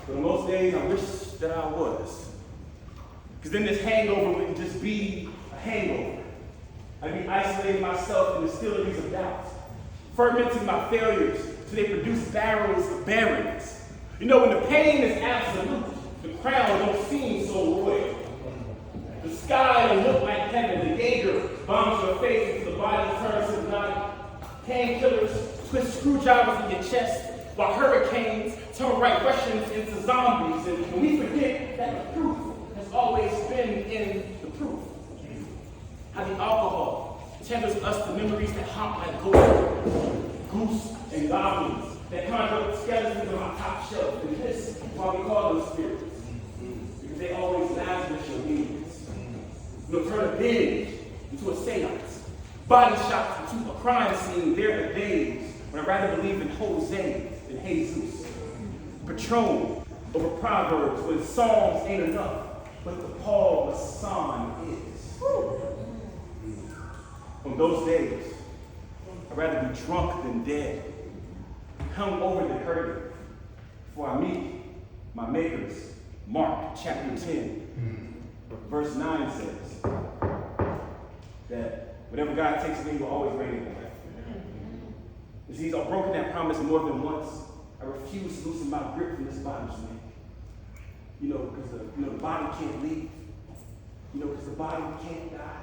But on most days, I wish that I was. Because then this hangover wouldn't just be a hangover. I'd be isolating myself in the distilleries of doubt, fermenting my failures so they produce barrels of barrenness. When the pain is absolute, the crown don't seem so royal. The sky don't look like heaven. The Jaeger bombs your face until the body turns hypnotic. Painkillers twist screwdrivers in your chest, while hurricanes turn right Russians into zombies. And we forget that the proof has always been in the proof. How the alcohol tethers us to memories that haunt like goose and goblins that conjure up skeletons on our top shelf. And this is why we call them spirits. Because they always lavish your needs. Turn a binge into a seance. Body shots into a crime scene. There are days when I'd rather believe in Jose than Jesus. Patron over Proverbs when Psalms ain't enough, but the Paul Masson is. On those days, I'd rather be drunk than dead, hung over than hurting, before I meet my makers. Mark chapter 10, verse 9 says that whatever God takes me will always bring it back. You see, He's broken that promise more than once. I refuse to loosen my grip from this body's neck. Because the body can't leave. Because the body can't die.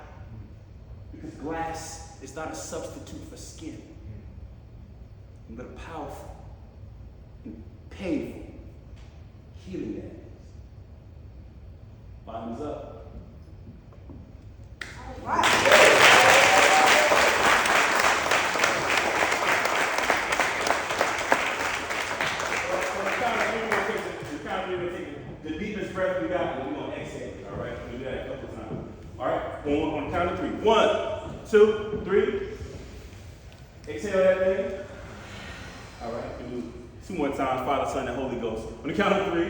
Because glass is not a substitute for skin, but a powerful and painful healing that is. Bottoms up. All right. The deepest breath we got, we're going to exhale it, all right? We'll do that a couple of times. All right? On the count of 3. 1, 2, 3. Exhale that thing. All right? We'll do 2 more times, Father, Son, and Holy Ghost. On the count of 3.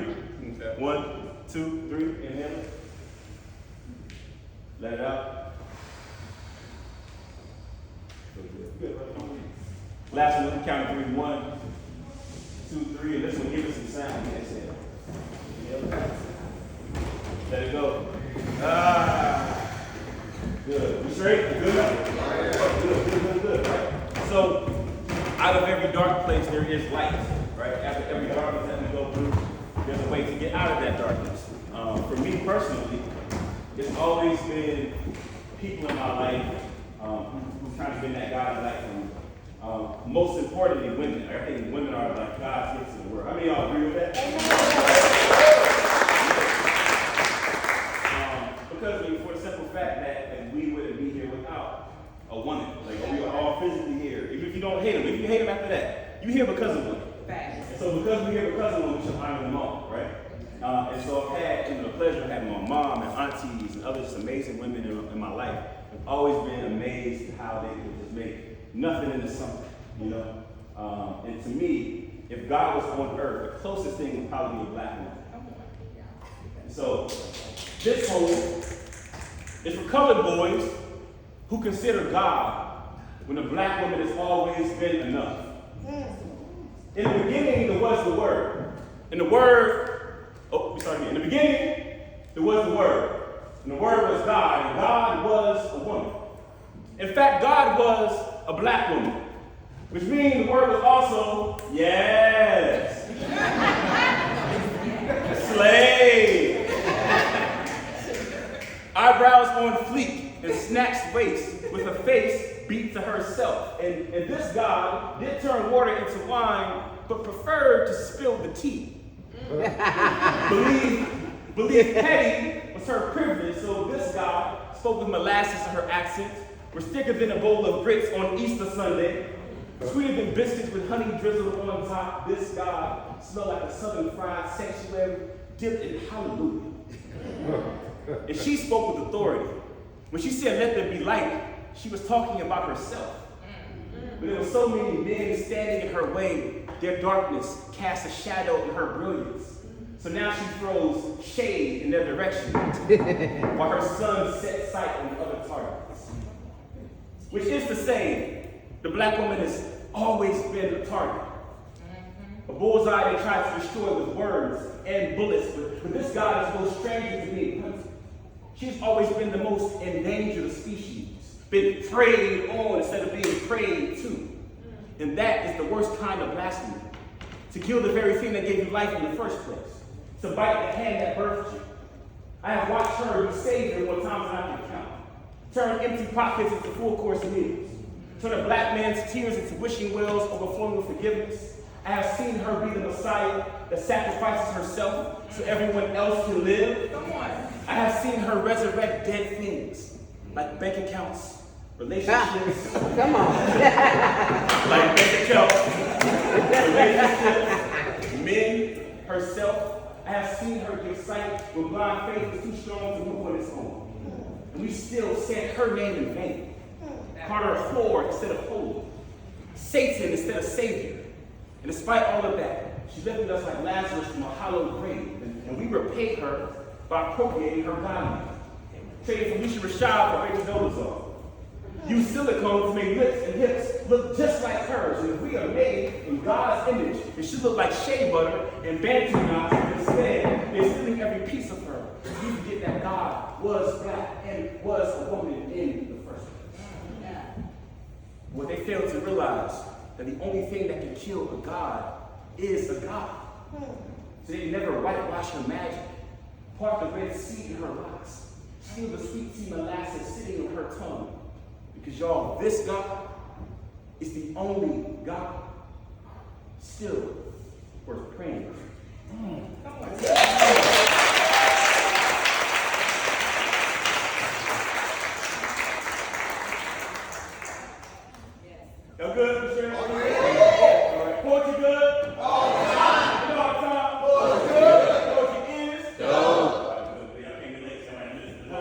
1, 2, 3. Inhale it. Let it out. Good. Last one, on the count of 3. 1, 2, 3. And this one, give us some sound. Exhale. Let it go. Good. You straight? Good? Good. Right? So, out of every dark place, there is light. Right? After every darkness that we go through, there's a way to get out of that darkness. For me personally, it's always been people in my life who've kind of been that guiding light for me. Most importantly, women. I think women are like God's gifts in the world. How many of y'all agree with that? Because for the simple fact that we wouldn't be here without a woman. Like we are all physically here. Even if you don't hate them, if you hate them after that, you here because of women. And so because we're here because of women, we should honor them all, right? And so I've had the pleasure of having my mom and aunties and other just amazing women in my life. I've always been amazed at how they could just make nothing into something, And to me, if God was on earth, the closest thing would probably be a black woman. And so this poem is for colored boys who consider God when a black woman has always been enough. In the beginning, there was the Word. And the Word, in the beginning, there was the Word. And the Word was God, and God was a woman. In fact, God was a black woman, which means the Word was also, yes. eyebrows on fleek and snatched waist, with a face beat to herself. And this God did turn water into wine, but preferred to spill the tea. Believe petty was her privilege, so this God spoke with molasses in her accent, was thicker than a bowl of grits on Easter Sunday, sweeter than biscuits with honey drizzled on top. This God smelled like a southern fried sanctuary dipped in hallelujah. And she spoke with authority. When she said, "Let there be light," she was talking about herself. But there were so many men standing in her way, their darkness cast a shadow in her brilliance. So now she throws shade in their direction, while her sun sets sight on other targets. Which is to say, the black woman has always been a target. A bullseye they try to destroy with words and bullets, but this God is no stranger to being hunted. She's always been the most endangered species, been preyed on instead of being prayed to. And that is the worst kind of blasphemy. To kill the very thing that gave you life in the first place. To bite the hand that birthed you. I have watched her be Savior more times than I can count. Turn empty pockets into full-course meals. Turn a black man's tears into wishing wells overflowing with forgiveness. I have seen her be the Messiah that sacrifices herself so everyone else can live. Come on. I have seen her resurrect dead things, like bank accounts, relationships. Come on. Like bank accounts, relationships, men, herself. I have seen her give sight when blind faith was too strong to move on its own. And we still said her name in vain. Called her whore instead of holy. Satan instead of savior. And despite all of that, she lifted us like Lazarus from a hollow grave. And we repaid her by appropriating her God. Trading Felicia Rashad for Rachel Dolezal. Use silicone to make lips and hips look just like hers. And if we are made in God's image, it should look like shea butter and bantu knots. Instead, they're stealing every piece of her. You forget that God was black and was a woman in the first place. What they fail to realize that the only thing that can kill a God is a God. So they never whitewash her magic, part the Red Sea in her locks, steal the sweet tea molasses sitting on her tongue. Because y'all, this God is the only God still worth praying for. Y'all good, Michelle? All right. Poetry good? All the time. You know all the time? Poetry is? No. Y'all came in late, so I missed it.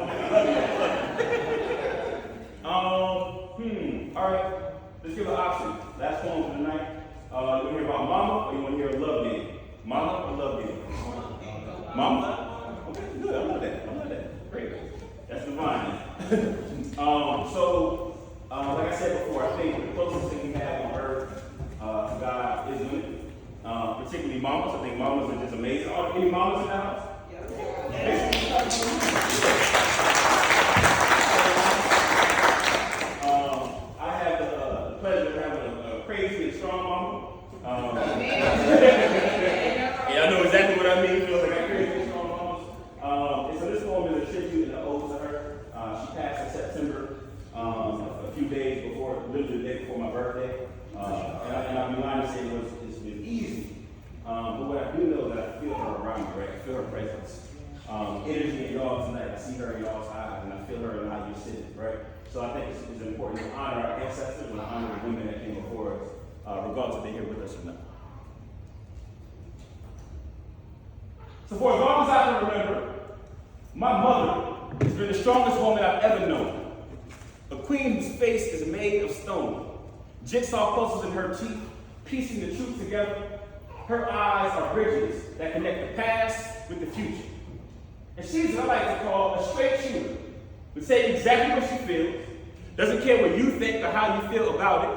All right. Let's give an option. Last poem for the night. You want to hear about Mama or you want to hear a love game? Mama or love game? Mama? Okay, good. I love that. Great. That's divine. Like I said before, I think the closest thing we have on earth to God is women, particularly mamas. I think mamas are just amazing. Any mamas in the house? I have the pleasure of having a crazy and strong mama. Yeah, I know exactly what I mean. Feels like I crazy and strong mamas. And so this poem is a tribute and an ode to her. She passed in September. A few days before, literally the day before my birthday. And I'll be lying to say it's been easy. But what I do know is that I feel her around me, right? I feel her presence. Energy in y'all tonight. I see her in y'all's eyes, and I feel her in how you're sitting, right? So I think it's important to honor our ancestors and honor the women that came before us, regardless if they're here with us or not. So for as long as I can remember, my mother has been the strongest woman I've ever known. A queen whose face is made of stone. Jigsaw puzzles in her teeth, piecing the truth together. Her eyes are bridges that connect the past with the future. And she's what I like to call a straight shooter. Would say exactly what she feels, doesn't care what you think or how you feel about it.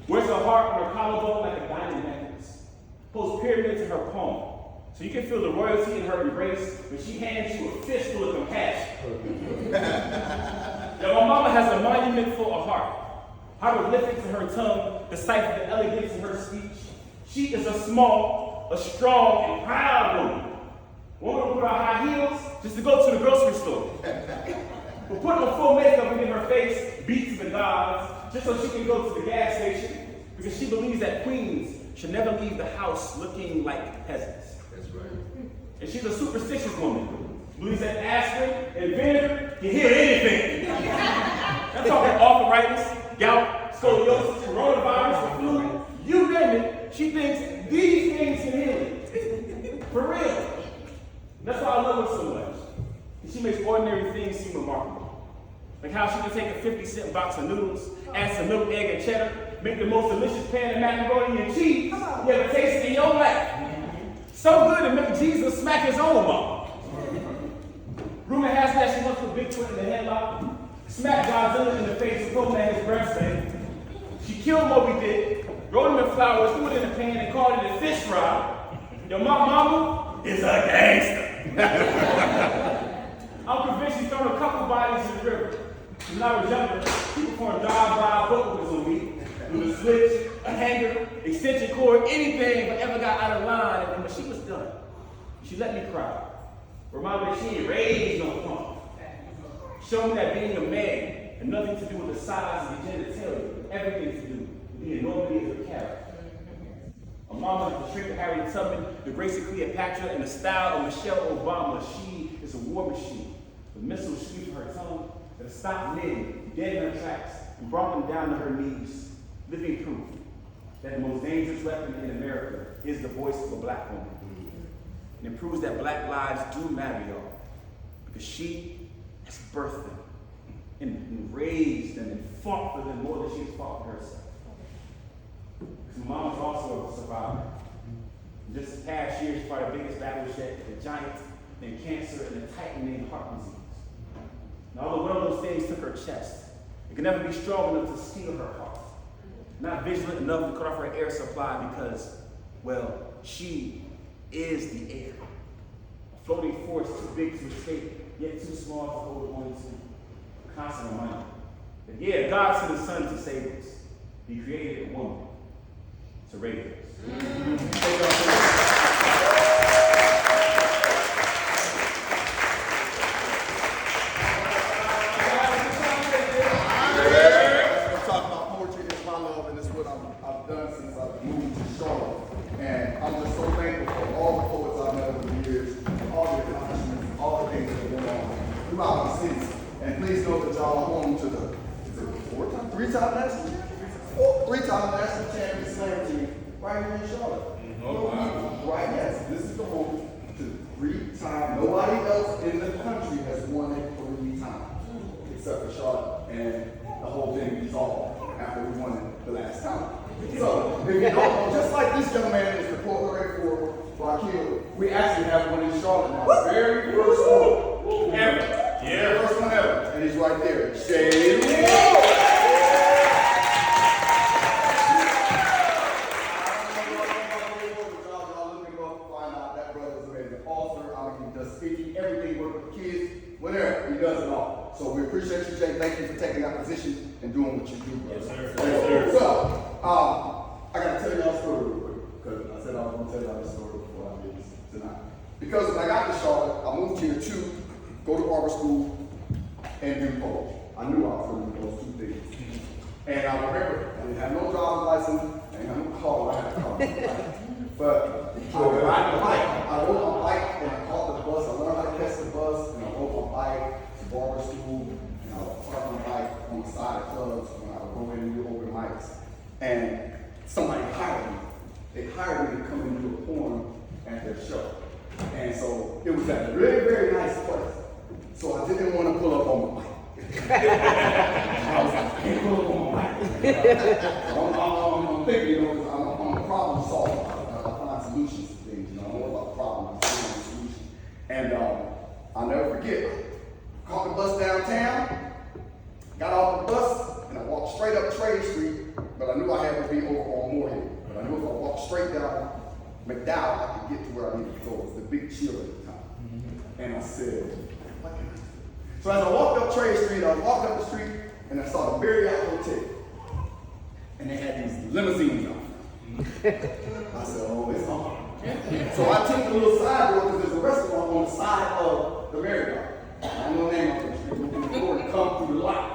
Wears her heart on her collarbone like a diamond necklace. Pulls pyramids in her palm. So you can feel the royalty in her embrace when she hands you a fistful of compassion. Now, my mama has a monument full of heart. Hieroglyphics in her tongue decipher the elegance in her speech. She is a small, a strong, and proud woman. Woman who put on high heels just to go to the grocery store. face, beats the gods, just so she can go to the gas station, because she believes that queens should never leave the house looking like peasants. That's right. And she's a superstitious woman. Believes that aspirin and vinegar can heal anything. I'm talking arthritis, gout, scoliosis, coronavirus, the flu, you name it. She thinks these things can heal it. For real. That's why I love her so much. And she makes ordinary things seem remarkable. Like how she can take a 50-cent box of noodles, add some milk, egg, and cheddar, make the most delicious pan of macaroni and cheese you ever tasted in your life. So good it made Jesus smack his own mom. Rumor has it that she once put Bigfoot in the headlock, smacked Godzilla in the face, and told him that his breath stank. She killed Moby Dick, rolled him in flowers, threw it in a pan, and called it a fish fry. Your mama is a gangster. I'm convinced she's thrown a couple bodies in the river. When I was younger, she performed drive-by vocals on me. With a switch, a hanger, extension cord, anything but ever got out of line. And when she was done, she let me cry. Reminded me that she ain't raised no punk. Showed me that being a man had nothing to do with the size of your genitalia, but everything to do with the enormity of your character. A mama like the trick of Harriet Tubman, the grace of Cleopatra, and the style of Michelle Obama. She is a war machine. The missiles shoot from her tongue that have stopped men dead in their tracks and brought them down to her knees. Living proof that the most dangerous weapon in America is the voice of a black woman. And it proves that black lives do matter, y'all. Because she has birthed them and raised them and fought for them more than she has fought for herself. Because Mama's also a survivor. And just this past year, she fought the biggest battle yet, the giant named cancer and the titan named heart disease. And although one of those things took her chest, it could never be strong enough to steal her heart. Not vigilant enough to cut off her air supply because, well, she is the air. A floating force too big to escape, yet too small to hold on to. A constant reminder that, yeah, God sent his son to save us. He created a woman to raise us. Three-time national champion slam team right here in Charlotte. Right, yes. This is the home to 3-time. Nobody else in the country has won it 3 times, except for Charlotte. And the whole thing resolved after we won it the last time. So, if you don't know, just like this young man is the court for Raquel, we actually have one in Charlotte now. The very first one ever. Yeah, first one ever. And he's right there. Shade. Speaking, everything, work with kids, whatever, he does it all. So we appreciate you, Jay. Thank you for taking that position and doing what you do, brother. Yes, sir. Yes, sir. So, I got to tell y'all a story real quick, because I said I was going to tell y'all this story before I did this tonight. Because when I got to Charlotte, I moved here to go to barber school and do college. I knew I was going to do those 2 things. And I remember, I didn't have no driver's license, I didn't have no car, I had a car. But I rode my bike, and I caught the bus. I learned how to catch the bus, and I rode my bike to barber school, and I would park my bike on the side of clubs when I would go in and do open mics. And somebody hired me. They hired me to come and do a porn at their show. And so it was at a really, very nice place. So I didn't want to pull up on my bike. I was like, I can't pull up on my bike. I'm thinking, you know, I'm a problem solver. Solutions to things, you know, more about problems than solutions. And I'll never forget, caught the bus downtown, got off the bus, and I walked straight up Trade Street, but I knew I had to be over on Moorhead. But I knew if I walked straight down McDowell, I could get to where I needed to go. It was the big chill at the time. And I said, what can I do? So as I walked up Trade Street, I walked up the street, and I saw the Marriott Hotel. And they had these limousines out. I said, oh, it's on. So I took the little side door because there's a restaurant on the side of the Marriott. I don't know the name of it. You can come through the light.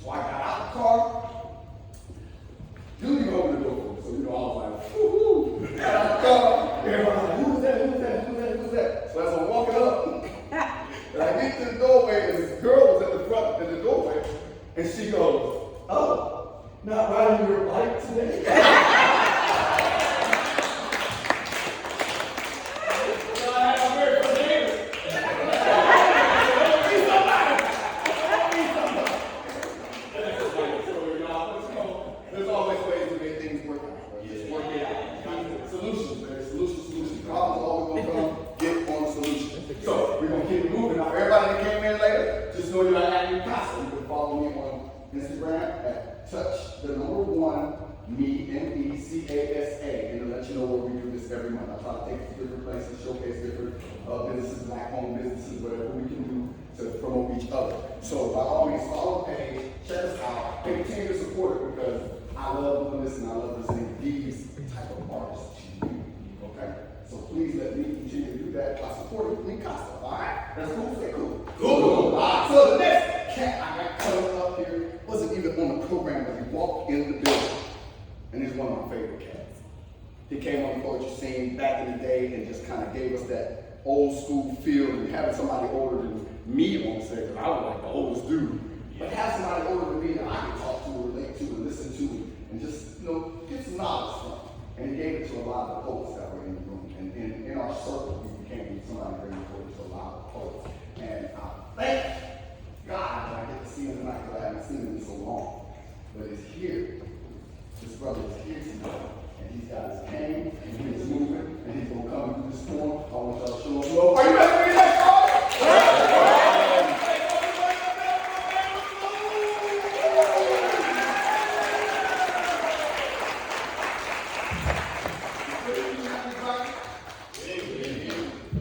So I got out the car. You didn't open the door for me, so I was like, woo-hoo. Got out the car. Everybody was like, who's that? So as I'm walking up, and I get to the doorway, and this girl was at the front of the doorway, and she goes, oh, not riding your bike today? There's always ways to make things work out. Just work it out. Solutions, man. Solutions. Problems always gonna come. Get on a solution. So we're gonna keep it moving. Now, everybody that came in later, just know you're at MeCasa. You can follow me on Instagram at touch1 MECASA, and to let you know where we do this every month. I try to take it to different places, showcase different businesses, black-owned businesses, whatever we can do to promote each other. So by all means, follow the page, check us out, and continue to support it because I love doing this and I love presenting these type of artists to you. Okay? So please let me continue to do that by supporting MeCasa. All right? That's cool. Say cool. Cool. All right. So the next cat I got coming up here wasn't even on the program, but he walked in the building, and he's one of my favorite cats. He came on the poetry scene back in the day and just kind of gave us that old school feel, and having somebody older than me on stage, because I was like the oldest dude. But have somebody older than me that I can talk to, relate to, and listen to, and just, get some knowledge from. And he gave it to a lot of the poets that were in the room. And in our circle, we became somebody bringing poetry to a lot of poets. And I thank God that I get to see him tonight, because I haven't seen him in so long. But he's here. This brother is here tonight. And he's got his cane, and he is moving, and he's going to come into this form. I want y'all to show him love. Are you ready for your next song?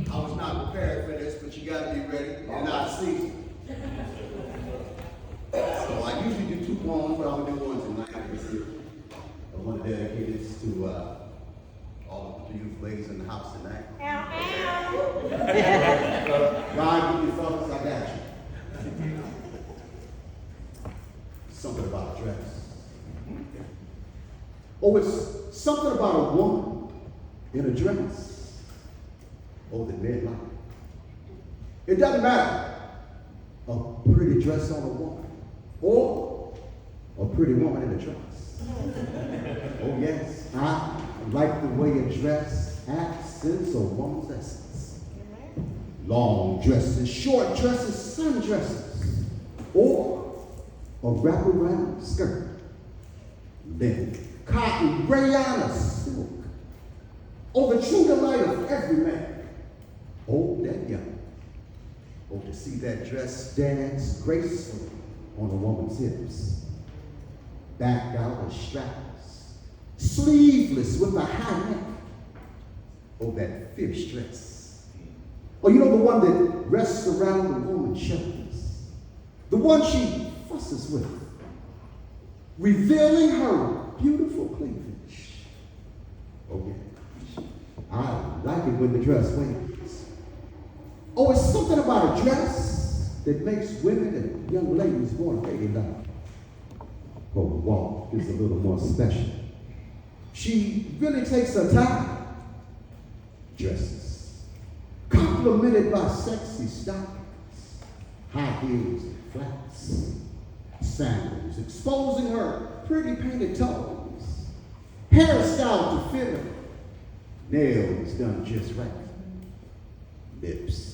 I was not prepared for this, but you got to be ready and not seasoned. So I usually do 2 poems, but I'm going to do one tonight. I want to dedicate this to all of the beautiful ladies in the house tonight. Ride with you fellas, I got you. Something about a dress. Oh, it's something about a woman in a dress. Oh, the men like it. It doesn't matter. A pretty dress on a woman or a pretty woman in a dress. Oh yes, I like the way a dress accents a woman's essence. Long dresses, short dresses, sundresses, or a wraparound skirt. Linen, cotton, rayon, or silk. Oh, the true delight of every man, old and young. Oh, to see that dress dance gracefully on a woman's hips. Backed out with straps, sleeveless with a high neck. Oh, that fierce dress. Oh, you know the one that rests around the woman's shoulders. The one she fusses with, revealing her beautiful cleavage. Oh, yeah. I like it when the dress waves. Oh, it's something about a dress that makes women and young ladies want to make it love. But the walk is a little more special. She really takes her time. Dresses, complemented by sexy stockings, high heels and flats, sandals exposing her pretty painted toes, hairstyle to fit her, nails done just right, lips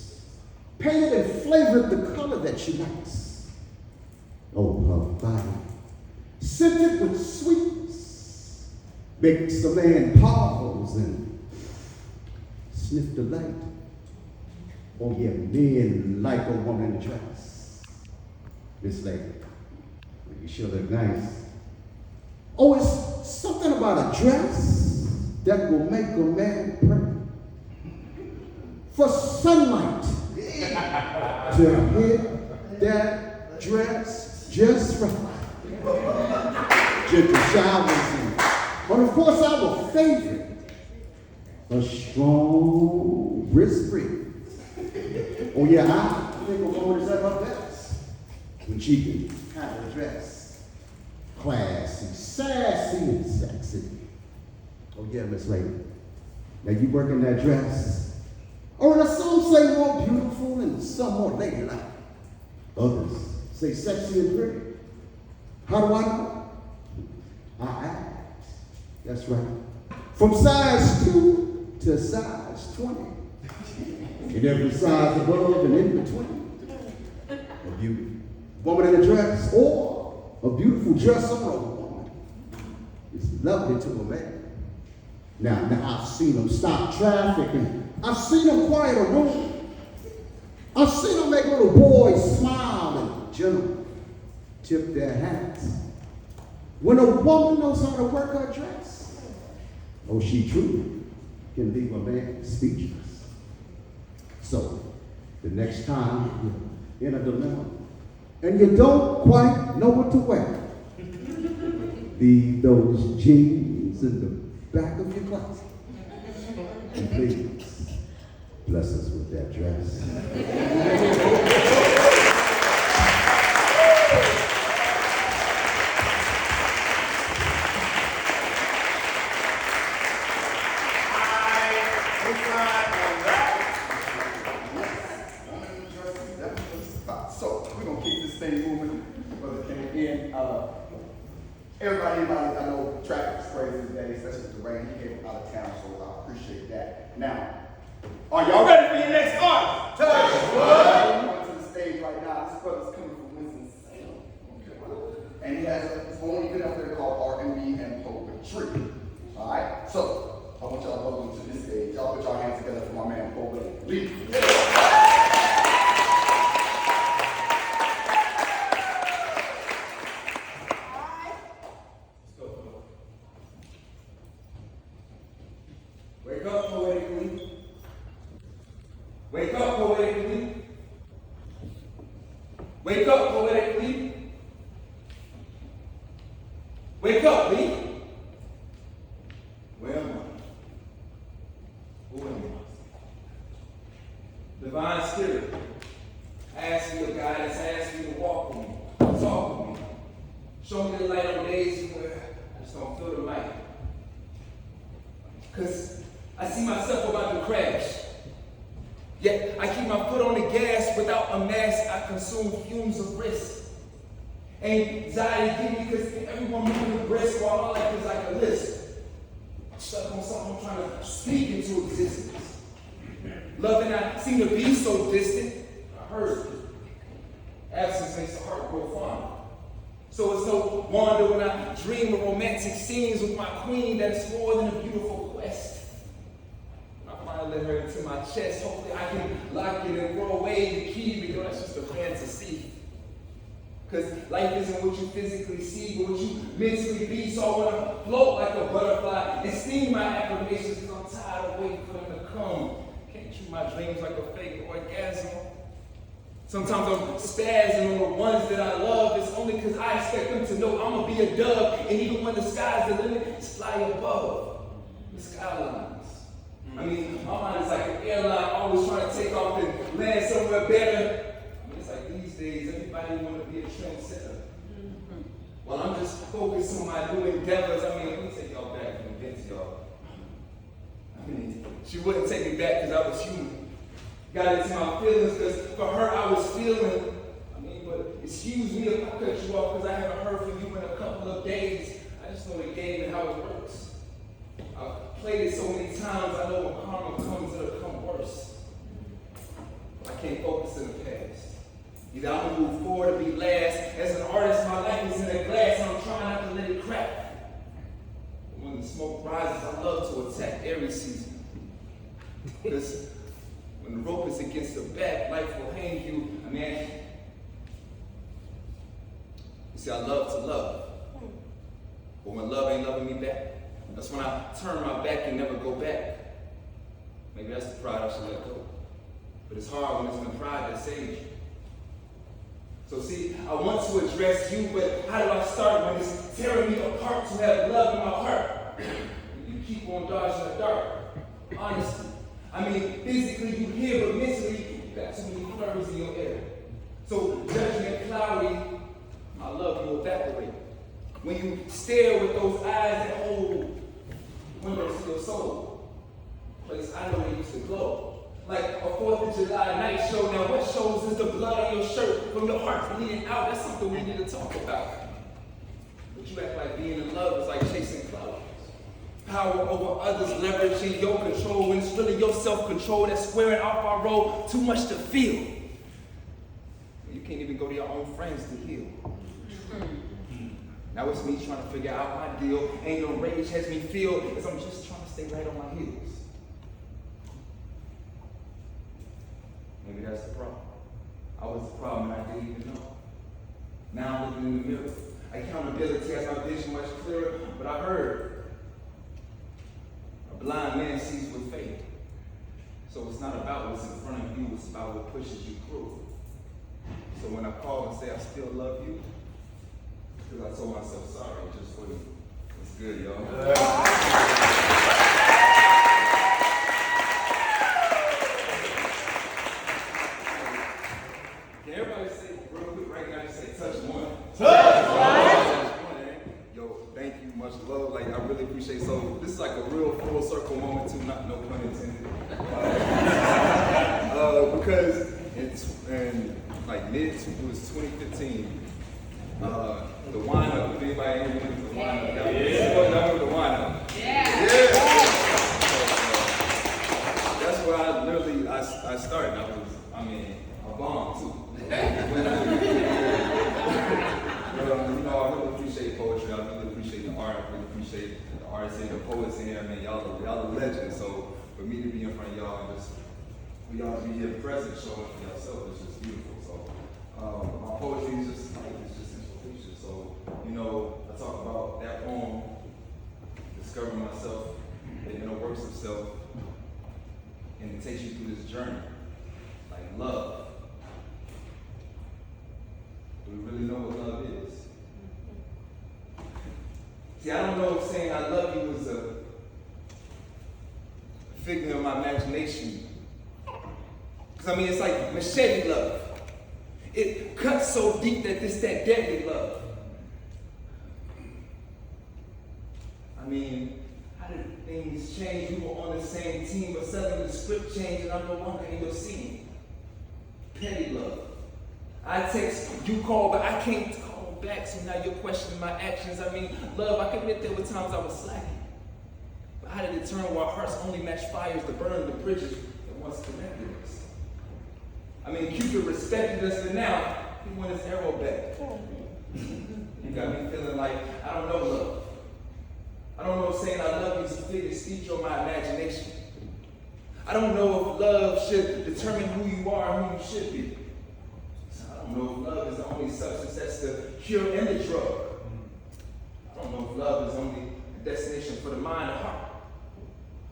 painted and flavored the color that she likes. Oh, her body scented with sweetness, makes a man pause and sniff delight. Oh yeah, men like a woman in a dress. Miss Lady, you sure look nice. Oh, it's something about a dress that will make a man pray for sunlight to hit that dress just right. Gentle showers and, but of course our favorite, a strong brisk breeze. Oh yeah, I think a woman is at her best when she can handle a dress. classy, sassy, and sexy. Oh yeah, Miss Lady. Now you working that dress. Or now some say more beautiful and some more ladylike. Others say sexy and pretty. How do I know? I ask. That's right. From size 2 to size 20. And every size above and in between. A beauty. Woman in a dress or a beautiful dress on a woman. It's lovely to a man. Now I've seen them stop traffic and I've seen them quiet a room. I've seen them make little boys smile and gentlemen tip their hats. When a woman knows how to work her dress, oh, she truly can leave a man speechless. So, the next time you're in a dilemma and you don't quite know what to wear, leave those jeans in the back of your closet. And please, bless us with that dress. So we're gonna keep this thing moving. Brother came in. Everybody, I know traffic is crazy today, especially with the rain. He came out of town, so I appreciate that. Now, are y'all ready for your next artist? Tell us what. Coming to the stage right now. This brother's coming from Winston-Salem. Okay. And he has his own event up there called R&B and Poetry. All right. So I want y'all to welcome to this stage. Y'all put y'all hands together for my man Poet Lee. Wake up, poetically. Wake up, poetically. Wake up, poetically. Wake up, Lee. Where am I? Who am I? Divine Spirit, ask me your guidance, ask me to walk with me, talk with me. Show me the light on days where I just don't feel the light. Because I see myself about to crash. Yet I keep my foot on the gas without a mask. I consume fumes of risk. Anxiety give me because everyone moving brisk while my life is like a list. I'm stuck on something I'm trying to speak into existence. Love and I seem to be so distant. I heard absence makes the heart grow fond. So it's no wonder when I dream of romantic scenes with my queen that it's more than a beautiful quest. When I finally let her into my chest, hopefully I can lock it and throw away the key because that's just a fantasy. Because life isn't what you physically see, but what you mentally be. So I want to float like a butterfly and sting my affirmations because I'm tired of waiting for them to come. Can't treat my dreams like a fake orgasm. Sometimes I'm spazzing on the ones that I love. It's only because I expect them to know I'm going to be a dove. And even when the sky's the limit, it's fly above the skylines. I mean, my mind is like an airline, always trying to take off and land somewhere better. I mean, it's like these days, everybody want to be a trendsetter. Well, I'm just focused on my new endeavors. I mean, let me take y'all back from events, y'all. I mean, she wouldn't take me back because I was human. Got into my feelings because for her I was feeling. I mean, but excuse me if I cut you off because I haven't heard from you in a couple of days. I just know the game and how it works. I've played it so many times, I know when karma comes, it'll come worse. I can't focus in the past. Either I'm gonna move forward or be last. As an artist, my life is in a glass and I'm trying not to let it crack. When the smoke rises, I love to attack every season. Because when the rope is against the back, life will hang you. I mean, you see, I love to love. But when love ain't loving me back, that's when I turn my back and never go back. Maybe that's the pride I should let go. But it's hard when it's the pride that saves you. So see, I want to address you, but how do I start when it's tearing me apart to have love in my heart? You keep on dodging the dark. Honestly. I mean, physically you here, but mentally you got too many flurries in your air. So judgment cloudy, my love will evaporate. When you stare with those eyes that hold windows to your soul. Place I know they used to glow. Like a 4th of July night show. Now what shows is the blood on your shirt from your heart bleeding out? That's something we need to talk about. But you act like being in love is like chasing clouds. Power over others, leveraging your control, when it's really your self-control that's squaring off our road. Too much to feel. You can't even go to your own friends to heal. Now it's me trying to figure out my deal. Ain't no rage has me feel as I'm just trying to stay right on my heels. Maybe that's the problem. I was the problem and I didn't even know. Now I'm looking in the mirror. Accountability has my vision much clearer, but I heard a blind man sees with faith. So it's not about what's in front of you, it's about what pushes you through. So when I call and say I still love you, because I told myself sorry just for you. It's good, y'all. Can everybody say real quick right now, just say touch one. Touch one. Yo, thank you, much love. Like, I really appreciate. So this is like a real full circle moment too, not no pun intended. Because in like it was 2015. The wind up. If anybody ever went to the wind up, y'all the wind up. Yeah. That's where I literally I started. I bombed too. I really appreciate poetry. I really appreciate the art. I really appreciate the artists and the poets in here. Y'all are legends. So for me to be in front of y'all and just for y'all to be here present, showing for yourself is just beautiful. So my poetry is just inspiration. So I talk about that poem, discovering myself, the inner works of self, and it takes you through this journey, like love. Do we really know what love is? See, I don't know if saying I love you is a figment of my imagination. Because it's like machete love. It cuts so deep that it's that deadly love. How did things change? We were on the same team, but suddenly the script changed and I'm no longer in your scene. Petty love. I text, you call, but I can't call back, so now you're questioning my actions. Love, I can admit there were times I was slacking. But how did it turn where our hearts only match fires to burn the bridges that once connected us? Cupid respected us, but now he won his arrow back. You got me feeling like I don't know love. I don't know if saying I love you is a figure of speech or my imagination. I don't know if love should determine who you are and who you should be. I don't know if love is the only substance that's the cure and the drug. I don't know if love is only the destination for the mind and heart.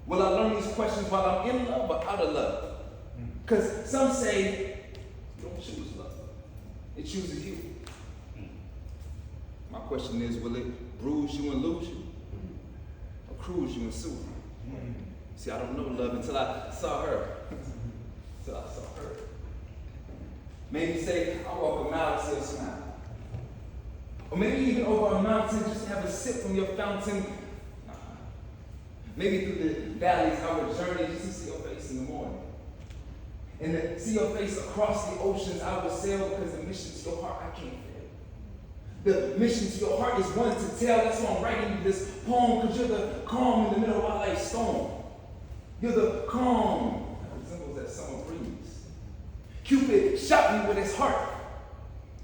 Will I learn these questions while I'm in love or out of love? Because some say, you don't choose love. It chooses you. My question is, will it bruise you and lose you? Or cruise you and soothe you? See, I don't know love until I saw her. Maybe say, I walk a mile to a smile. Or maybe even over a mountain, just to have a sip from your fountain. Maybe through the valleys, our journey, just to see your face in the morning. And to see your face across the oceans, I will sail because the mission to your heart, I can't fail. The mission to your heart is one to tell. That's why I'm writing you this poem, because you're the calm in the middle of our life storm. You're the calm that resembles that summer breeze. Cupid shot me with his heart.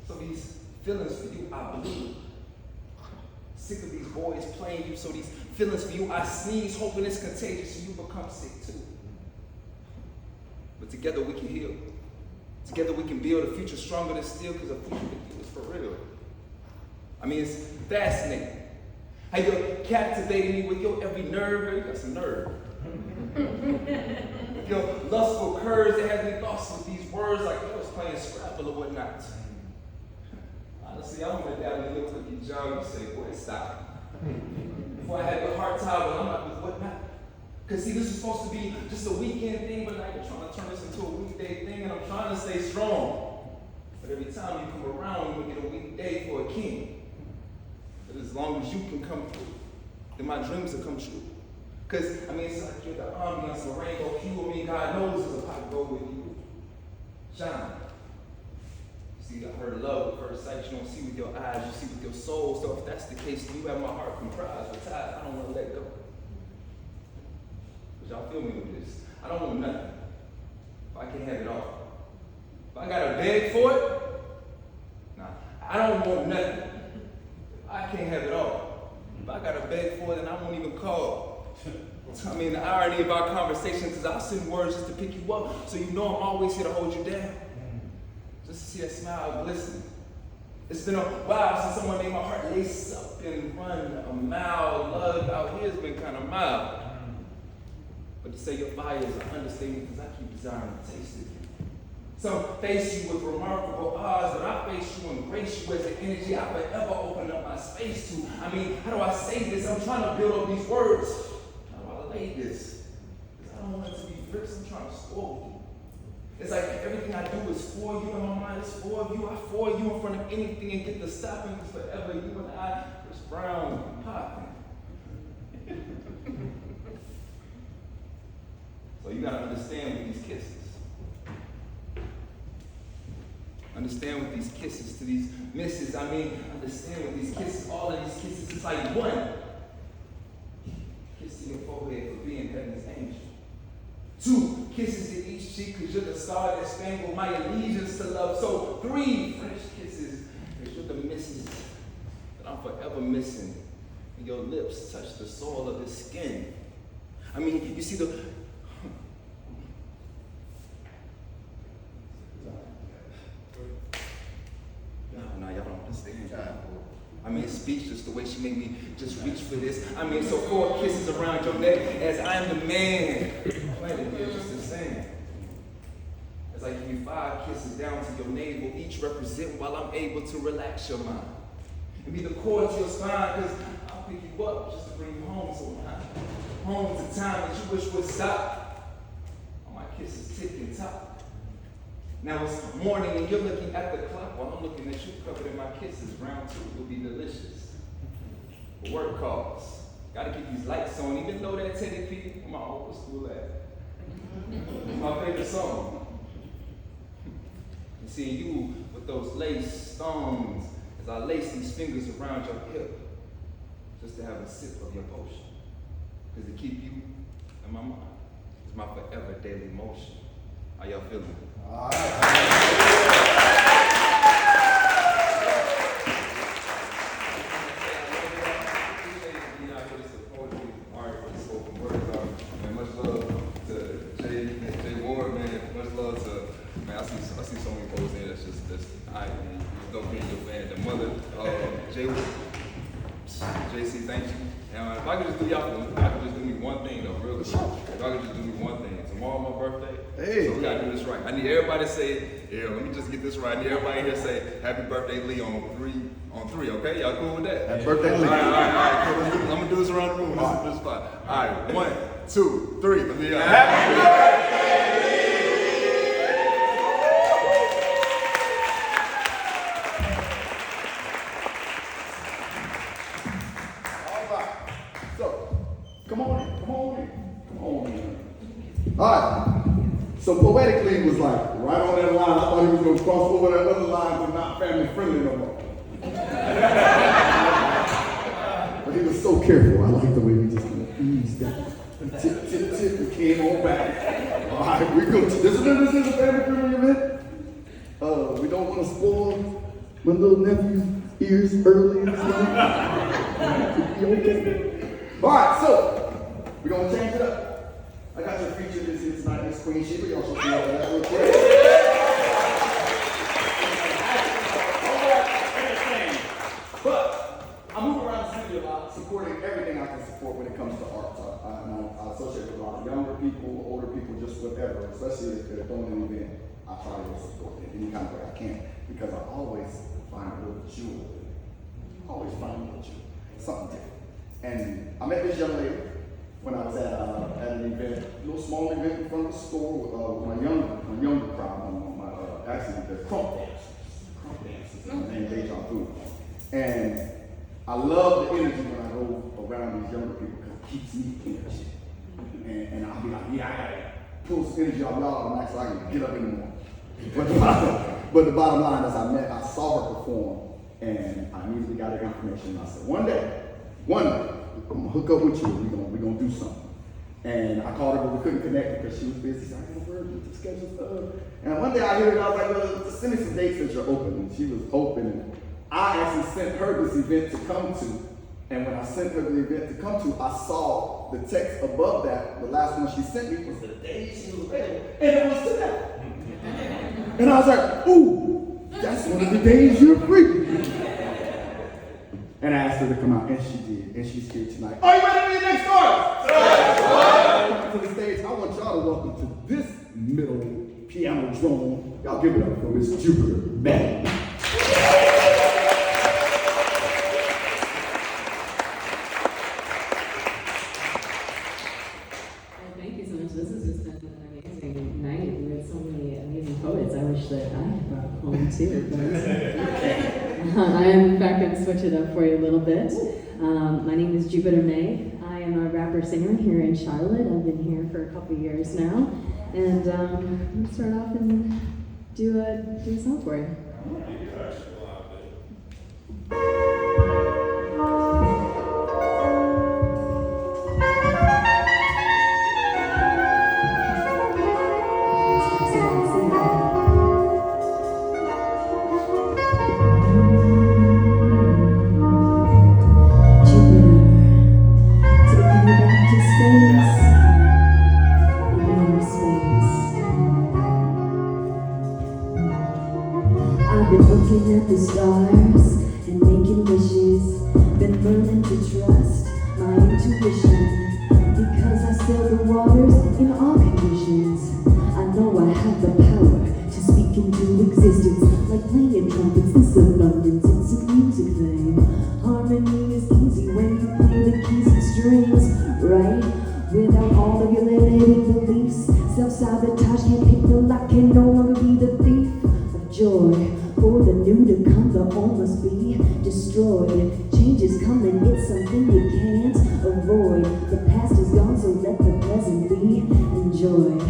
So these feelings for you, I believe. Sick of these boys playing you, so these feelings for you, I sneeze, hoping it's contagious, and you become sick too. But together we can heal. Together we can build a future stronger than steel, because a future with you is for real. It's fascinating how you're captivating me with your every nerve. Girl, you got some nerve. Your lustful curves that have me lost with these words like I was playing Scrabble or whatnot. Honestly, I don't want to dabble in your cookie jar. You say, boy, stop. Before I had your heart tied, but I'm not with whatnot. Because see, this is supposed to be just a weekend thing, but now you're trying to turn this into a weekday thing, and I'm trying to stay strong. But every time you come around, you get a weekday for a king. But it's as long as you can come through, then my dreams will come true. Because, I mean, it's like you're the ambiance of a rainbow hue. I mean, God knows there's a pot to go with you. Shine. See, I heard love at first sight. You don't see with your eyes, you see with your soul. So if that's the case, then you have my heart comprised with ties I don't want to let go. But y'all feel me with this. I don't want nothing if I can't have it all. If I gotta beg for it, nah, I don't want nothing if I can't have it all. If I gotta beg for it, then I won't even call. I mean, the irony of our conversations is I'll send words just to pick you up, so you know I'm always here to hold you down. Just to see that smile glisten. It's been a while since someone made my heart lace up and run a mile. Love out here has been kind of mild. But to say your fire is an understatement because I keep desiring to taste it. Some face you with remarkable odds, but I face you and grace you as the energy I forever open up my space to. I mean, how do I say this? I'm trying to build up these words. How do I lay this? Because I don't want it to be bricks, I'm trying to score with you. It's like everything I do is for you, and my mind is for you. I for you in front of anything and get to stopping because forever you and I, Chris Brown, popping. So you gotta understand with these kisses. Understand with these kisses to these misses. I mean, understand with these kisses, all of these kisses, it's like one. Kiss to your forehead for being heaven's angel. 2 kisses in each cheek because you're the star that spangled my allegiance to love. So 3 French kisses because you're the misses that I'm forever missing. And your lips touch the soul of his skin. I mean, you see the... No, y'all don't understand. I mean, it's speechless the way she made me just reach for this. I mean, so 4 kisses around your neck as I'm the man. Planted here just the same. As I give you 5 kisses down to your navel, each represent while I'm able to relax your mind. And be the core to your spine, because I'll pick you up just to bring you home sometime. Home to time that you wish would stop. All my kisses tick and top. Now it's morning and you're looking at the clock while I'm looking at you covered in my kisses. Round 2 will be delicious. But work calls. Gotta keep these lights on, even though that Teddy P, where my old school at. It's my favorite song. And seeing you with those lace stones as I lace these fingers around your hip, just to have a sip of your potion. Because to keep you in my mind is my forever daily motion. How y'all feeling? All right. Much love to Jay Ward, man. Much love to, man. I see so many posts in that's all right, man. Don't be your fan. The mother, Jay Ward, JC, thank you. Now, if I could just do y'all, if I could just do me one thing though, real quick. If I could just do me one thing. Tomorrow my birthday. Hey. So we gotta do this right. I need everybody to say, yeah, let me just get this right. I need everybody here to say happy birthday, Lee, on three, okay? Y'all cool with that? Happy birthday, Lee. All right. Cool. I'm gonna do this around the room. This is fine. All right, 1, 2, 3. Let me happy birthday, Lee! All right. So, come on in. All right. So poetically, it was like right on that line. I thought he was going to cross over that other line and not family friendly no more. But he was so careful. I like the way we just eased that. Tip, we came on back. All right, we go. This is a family friendly event. We don't want to spoil my little nephew's ears early and stuff. Be okay. All right, so we're going to change it up. I got your feature this is tonight, Miss Queen Sheba. Y'all should see all that real quick. But I move around the city a lot, supporting everything I can support when it comes to art. I associate with a lot of younger people, older people, just whatever, especially if they're throwing an event. I try to support it any kind of way I can because I always find a little jewel. Always find a little jewel, something different. And I met this young lady when I was at an event, a little small event in front of the store with my younger crowd, actually the crump dancers. Crump dancers, named Deja Vu. And I love the energy when I go around these younger people because it keeps me energy. And I'll be like, yeah, I gotta pull some energy off y'all tonight so I can get up in the morning. But the bottom line is I saw her perform and I immediately got her information and I said, one day, I'm gonna hook up with you, we're gonna do something. And I called her, but we couldn't connect because she was busy. So I got to work with the schedule stuff. And one day I heard it, I was like, well, just send me some dates that you're open. And she was open. And I actually sent her this event to come to. And when I sent her the event to come to, I saw the text above that. The last one she sent me was the day she was available. And it was today. And I was like, ooh, that's one of the days you're free. And I asked her to come out, and she did. And she's here tonight. Are you ready for your next artist? Welcome to the stage. I want y'all to welcome to this middle piano drone. Y'all give it up for Miss Jupiter May. Thank you so much. This has just been an amazing night with so many amazing poets. I wish that I had brought home too. But I am, in fact, going to switch it up for you a little bit. My name is Jupiter May. I am a rapper-singer here in Charlotte. I've been here for a couple years now. And I'm going to start off and do a song for you. Looking at the stars and making wishes. Been learning to trust my intuition, because I sail the waters in all conditions. I know I have the power to speak into existence, like playing trumpets. This abundance, it's a music thing. Harmony is easy when you play the keys and strings, right? Without all of your limited beliefs, self-sabotage can't pick the lock, can no longer be the thief of joy. For the new to come, the old must be destroyed. Change is coming, it's something you can't avoid. The past is gone, so let the present be enjoyed.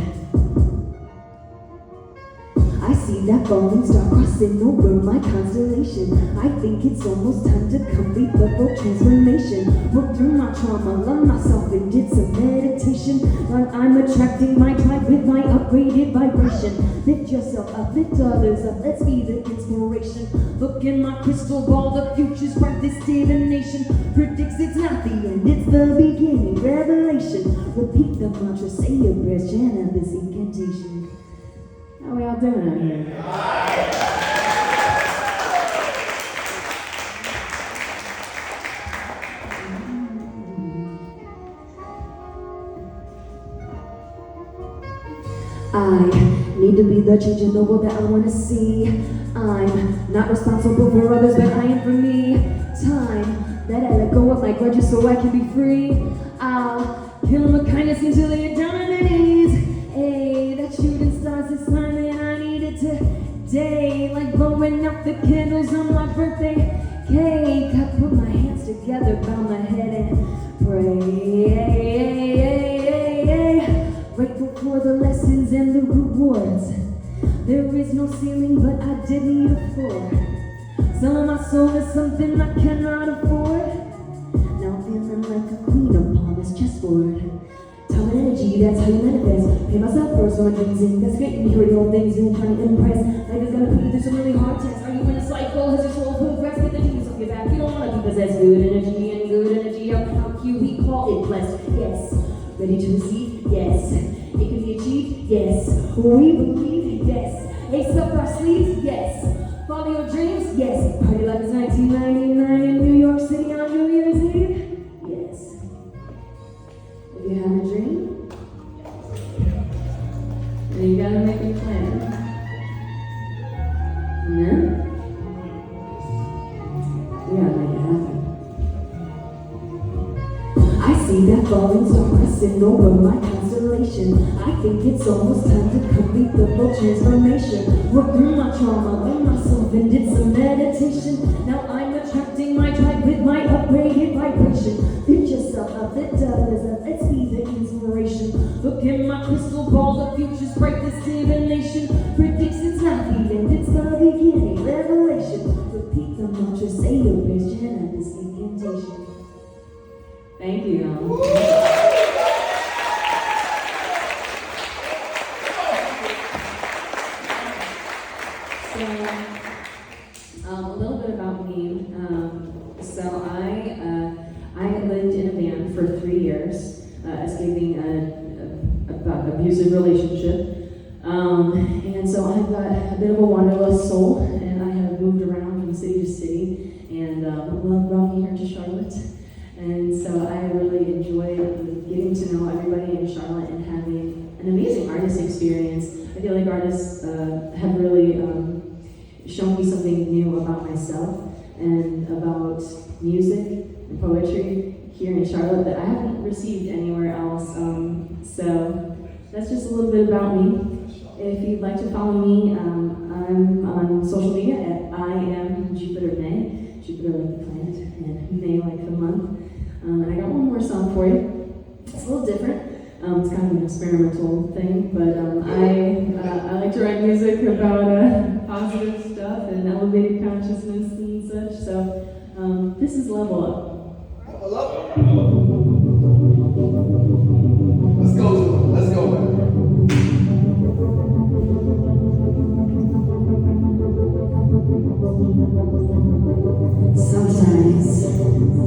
I see that falling star crossing over my constellation. I think it's almost time to complete the full transformation. Work through my trauma, love myself, and did some meditation. Now I'm attracting my tribe with my upgraded vibration. Lift yourself up, lift others up, let's be the inspiration. Look in my crystal ball, the future's bright, this divination predicts it's not the end, it's the beginning, revelation. Repeat the mantra, say your prayers, chant out this incantation. How we all doing out here? I need to be the change in the world that I want to see. I'm not responsible for others, but I am for me. Time that I let go of my grudges so I can be free. I'll kill them with kindness until they're down on their knees. Hey, that shooting star's the sign that I needed today. Like blowing up the candles on my birthday cake. I put my hands together, bow my head and pray. Grateful for the lessons and the rewards. There is no ceiling, but I did need a floor. Selling my soul is something I cannot afford. Now I'm feeling like a queen upon this chessboard. Time and energy, that's how you manifest. Pay myself first for my dreams, investigate material things and trying to impress. Life is gonna put you through some really hard tests. Are you in a cycle? Has your soul progressed? Get the news off your back. You don't wanna be possessed. Good energy and good energy. How cute we call it blessed. Yes. Ready to receive? Yes. It can be achieved? Yes. We believe? Yes. Ace up our sleeves? Yes. Follow your dreams? Yes. Party like it's 1999 in New York City on New Year's Eve? Yes. If you have a dream, then you gotta make a plan. Amen? We gotta make it happen. I see that falling star pressing over my constellation. I think it's almost time to complete the full transformation. Work through my trauma, learn myself, and did some meditation. Now I'm attracting my tribe with my vibrating vibration. Lift yourself up, lift others up, let's be the inspiration. Look in my crystal ball, the future's bright, this divination predicts it's not the end, it's the beginning, revelation. Repeat the mantra, say your prayers, chant this incantation. Thank you. So, a little bit about me. So I lived in a van for 3 years, escaping an abusive relationship. And so I've got a bit of a wanderlust soul, and I have moved around from city to city, and love brought me here to Charlotte. And so I really enjoyed getting to know everybody in Charlotte and having an amazing artist experience. I feel like artists have really shown me something new about myself and about music and poetry here in Charlotte that I haven't received anywhere else. So that's just a little bit about me. If you'd like to follow me, I'm on social media at I am Jupiter May, Jupiter like the planet, and May like the month. And I got one more song for you. It's a little different. It's kind of an experimental thing, but I like to write music about positive stuff and elevated consciousness and such. So this is Level Up. Level up. Let's go to it. Let's go, man. Sometimes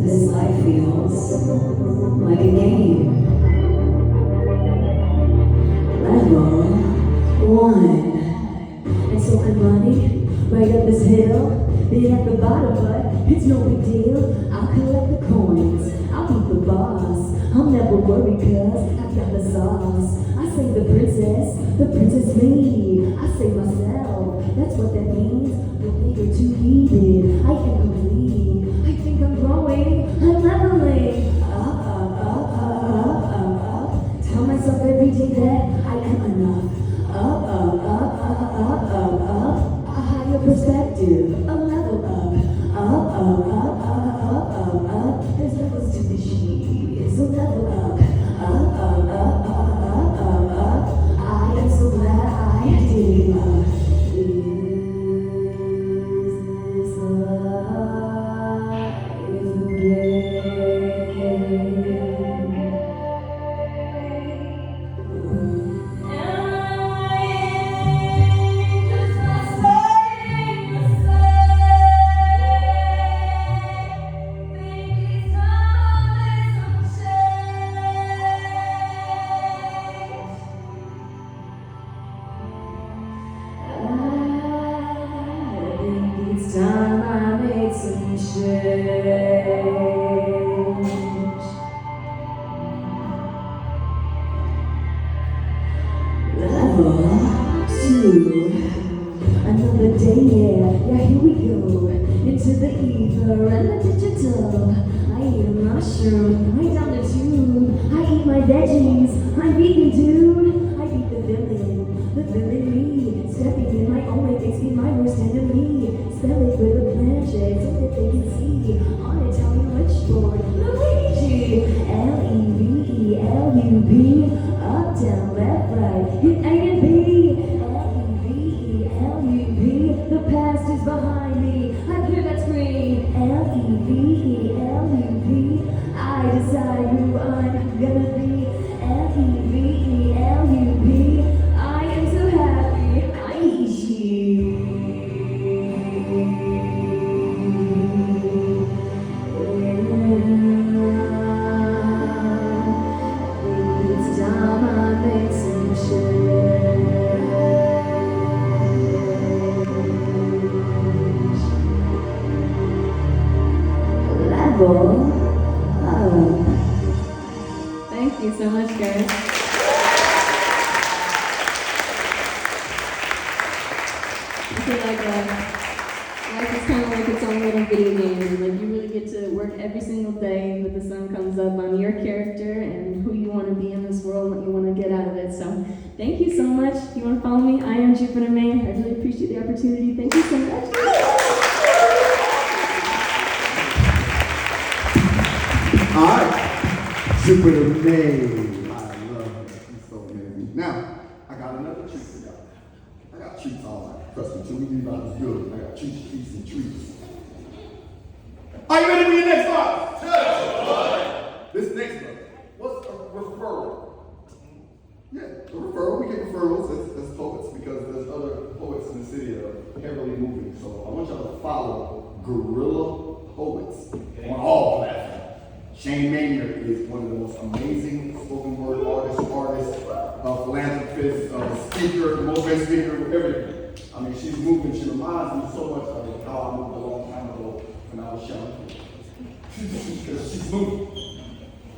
this life feels like a game. Level 1. And so I'm running right up this hill. Been at the bottom, but it's no big deal. I'll collect the coins, I'll beat the boss. I'll never worry cause I've got the sauce. I say the princess me. I say myself, that's what that means. The bigger to heated, I am complete. I think I'm growing, I'm leveling. Up. Tell myself every day that I am enough. Up. A higher perspective, a level up. Up. There's levels to this shit, so level up. I am so glad I did it up. Is this life time I made some change. Level 2. Another day, yeah, here we go. Into the ether and the digital. I eat a mushroom, I down the tube. I eat my veggies, I'm vegan dude. I beat the villain me. Stepping in my own way, makes me my worst enemy. Spell it with a planchette so that they can see. On it, tell me which board. Luigi! L-E-V-E-L-U-B. Up, down, left, right. Hit A and B. L-E-V-E-L-U-B. The past is behind me. I clear that screen. L-E-V-E-L-U-B. I decide who I'm gonna be. L-E-V-E-L-U-B. I am so happy. I eat you. It's time I make some change. Level up. Thank you so much, guys. I feel like life is kind of like its own little video game. Like you really get to work every single day that the sun comes up on your character and who you want to be in this world, what you want to get out of it. So thank you so much. If you want to follow me, I am Jupiter May. I really appreciate the opportunity. Thank you so much. All right. Super amazing. I love her. She's so amazing. Now, I got another treat for y'all. I got treats all night. Trust me, till we leave out is good. I got treats, and treats. Are you ready for your next part? Sure. This next one. What's a referral? Yeah, a referral. We get referrals as poets because there's other poets in the city that are heavily moving. So I want y'all to follow Guerrilla Poets on all platforms. Shane Maynard is one of the most amazing spoken word artists, philanthropist, speaker, motivational speaker, everything. I mean, she's moving. She reminds me so much of how I moved a long time ago when I was young. Because she's moving.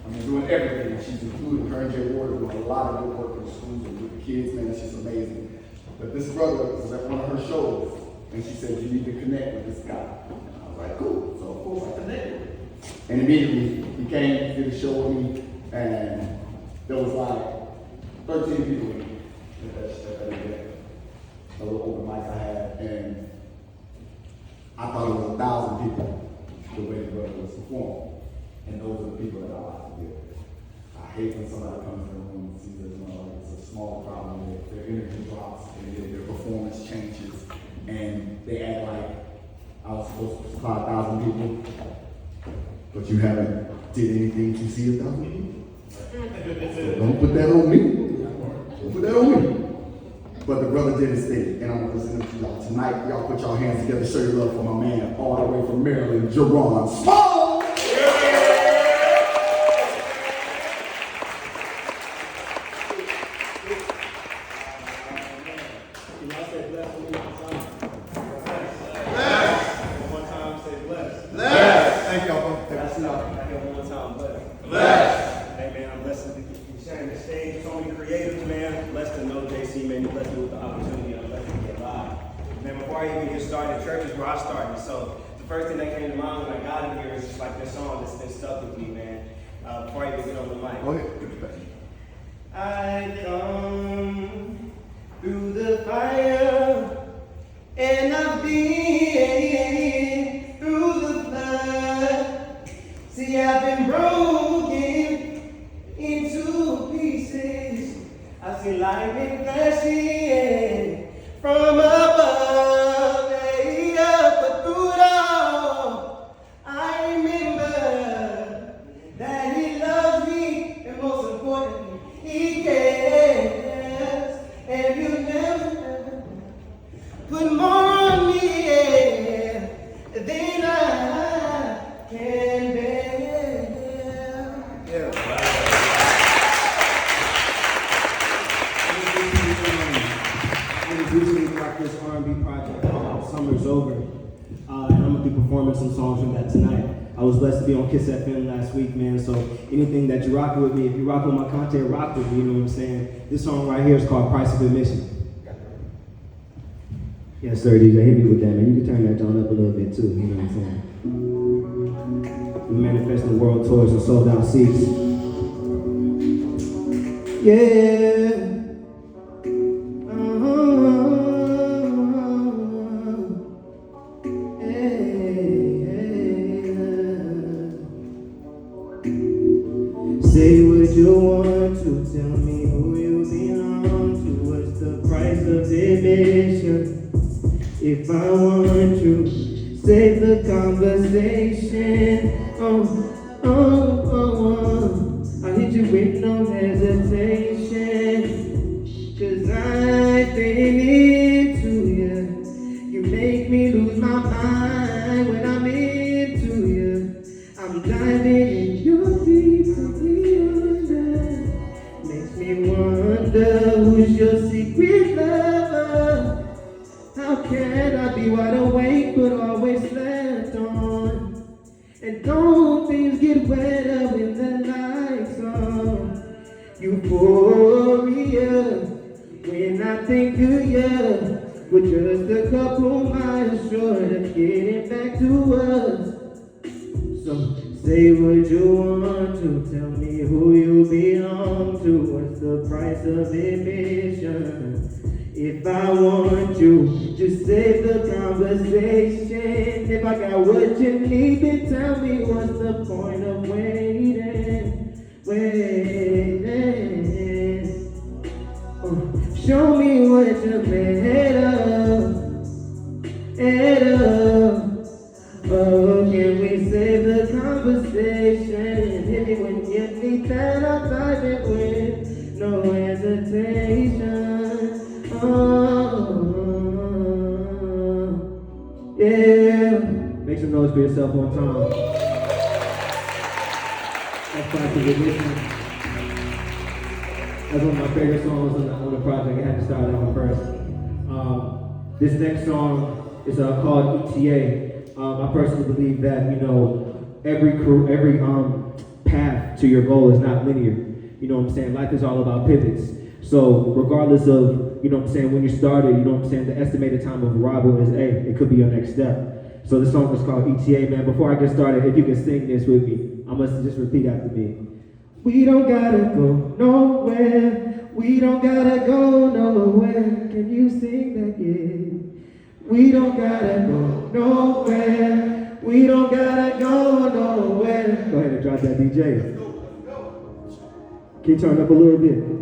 I mean, doing everything. She's including her and Jay Ward doing a lot of good work in schools and with the kids, man. She's amazing. But this brother was at one of her shows, and she said, you need to connect with this guy. And I was like, cool. So, of course, I connected with him. And immediately, he came, did a show with me, and there was like 13 people in that event. A little open mic I had, and I thought it was 1,000 people the way the brother was performing. And those are the people that I like to deal with. I hate when somebody comes in the room and sees that, like it's a small problem, their energy drops, and their performance changes, and they act like I was supposed to supply 1,000 people, but you haven't did anything to see 1,000 people. So don't put that on me. Don't put that on me. But the brother did his thing, and I'm gonna listen to y'all tonight. Y'all put y'all hands together, show your love for my man, all the way from Maryland, Jerron Small. I come through the fire, and I've been through the flood. See, I've been broken into pieces. I've seen lightning flashing from above, but through it all, I remember that He loves me, and most importantly, He cares, and He'll never put more on me than I can bear. Yeah. Recently dropped this R&B project called Summer's Over, and I'm gonna be performing some songs from that tonight. I was blessed to be on Kiss FM last week, man, so anything that you rock with me, if you rock with my content, rock with me, you know what I'm saying? This song right here is called Price of Admission. Yes, sir, DJ, hit me with that, man. You can turn that joint up a little bit too, you know what I'm saying? We manifesting world tours and sold out seats. Yeah. Say what you want to, tell me who you belong to. What's the price of admission? If I want you, save the conversation. I hit you with no hesitation. 'Cause I've been into you. You make me lose my mind when I'm into you. I'm diving in your deep. Makes me wonder who's your secret lover. How can I be wide awake but always slept on? And don't things get wetter when the lights on? Euphoria when I think of you. We're just a couple miles short of getting back to us. So say what you want to, tell me who you belong to. What's the price of admission? If I want you, just save the conversation. If I got what you need, then tell me what's the point of waiting. that I'll type it with no hesitation. Oh, yeah. Make some noise for yourself one time. That's Classic Edition. That's one of my favorite songs on the project. I had to start it on first. This next song is called ETA. I personally believe that, you know, every path to your goal is not linear. You know what I'm saying? Life is all about pivots. So regardless of, you know what I'm saying, when you started, you know what I'm saying, the estimated time of arrival is A. It could be your next step. So this song is called ETA, man. Before I get started, if you can sing this with me, I must just repeat after me. We don't gotta go nowhere. We don't gotta go nowhere. Can you sing that, yeah? We don't gotta go nowhere. We don't gotta go nowhere. Go ahead and drop that DJ. Can you turn up a little bit?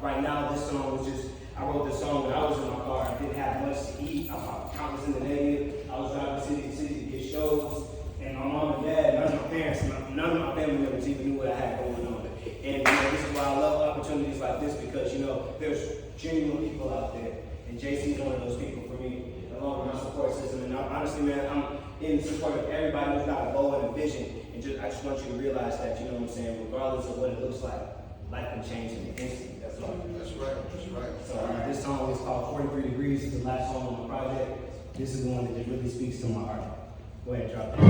Right now, this song was just, I wrote this song when I was in my car. I didn't have much to eat. I was in the negative. I was driving city to city to get shows, and my mom and dad, none of my parents, none of my family members even knew what I had going on. And this is why I love opportunities like this, because there's genuine people out there, and JC is one of those people for me, along with my support system. And honestly, man, I'm in support of everybody who's got a goal and a vision, and I just want you to realize that, you know what I'm saying, regardless of what it looks like, life can change in an instant. That's all. That's right. So this song is called 43 Degrees. It's the last song on my project. This is the one that just really speaks to my heart. Go ahead, drop it.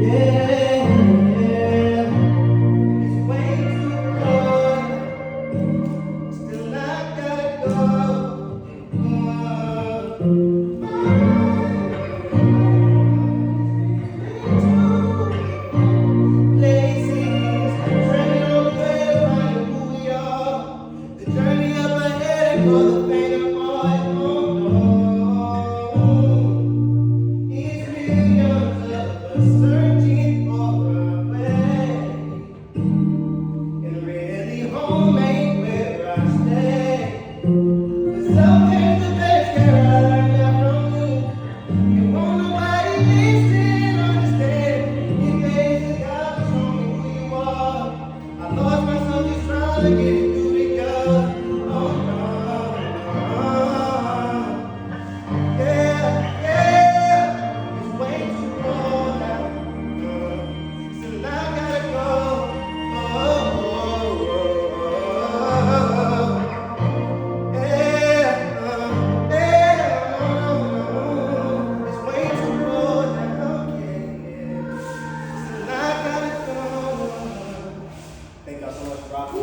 Yeah, it's way too cold. Still I gotta go. Places, turning away from who we are. The journey up ahead for the faint of heart. Oh no, it's millions of us searching for our way, and really home ain't where I stay. But sometimes the best care I learned that from you, and won't nobody listen, understand. It makes the God show me who you are. I lost myself just trying to get it through to you. Oh no, yeah, it's way too cold now. Still I gotta go. It's way too cold now. Still I gotta go. Thank y'all so much for rocking.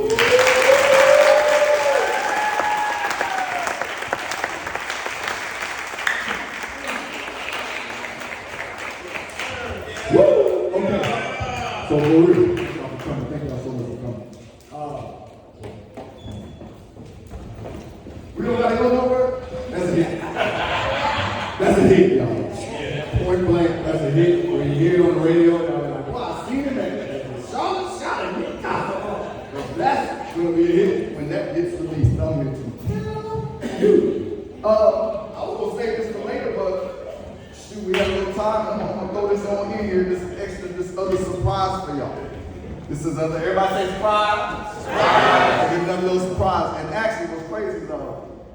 Okay. So for real, thank y'all for coming. Thank y'all so much for coming. We don't gotta go nowhere. That's a hit. That's a hit, y'all. Point blank, that's a hit. When you hear it on the radio, y'all be like, wow, I seen it that Charlotte shot at MeCasa. That's gonna be a hit when that gets released. I'm here too. I was gonna say this for later, but shoot, we have a little time. I'm gonna throw this on in here, this other surprise for y'all. This is everybody say surprise? Surprise! I'll give them a little surprise. And actually, what's crazy is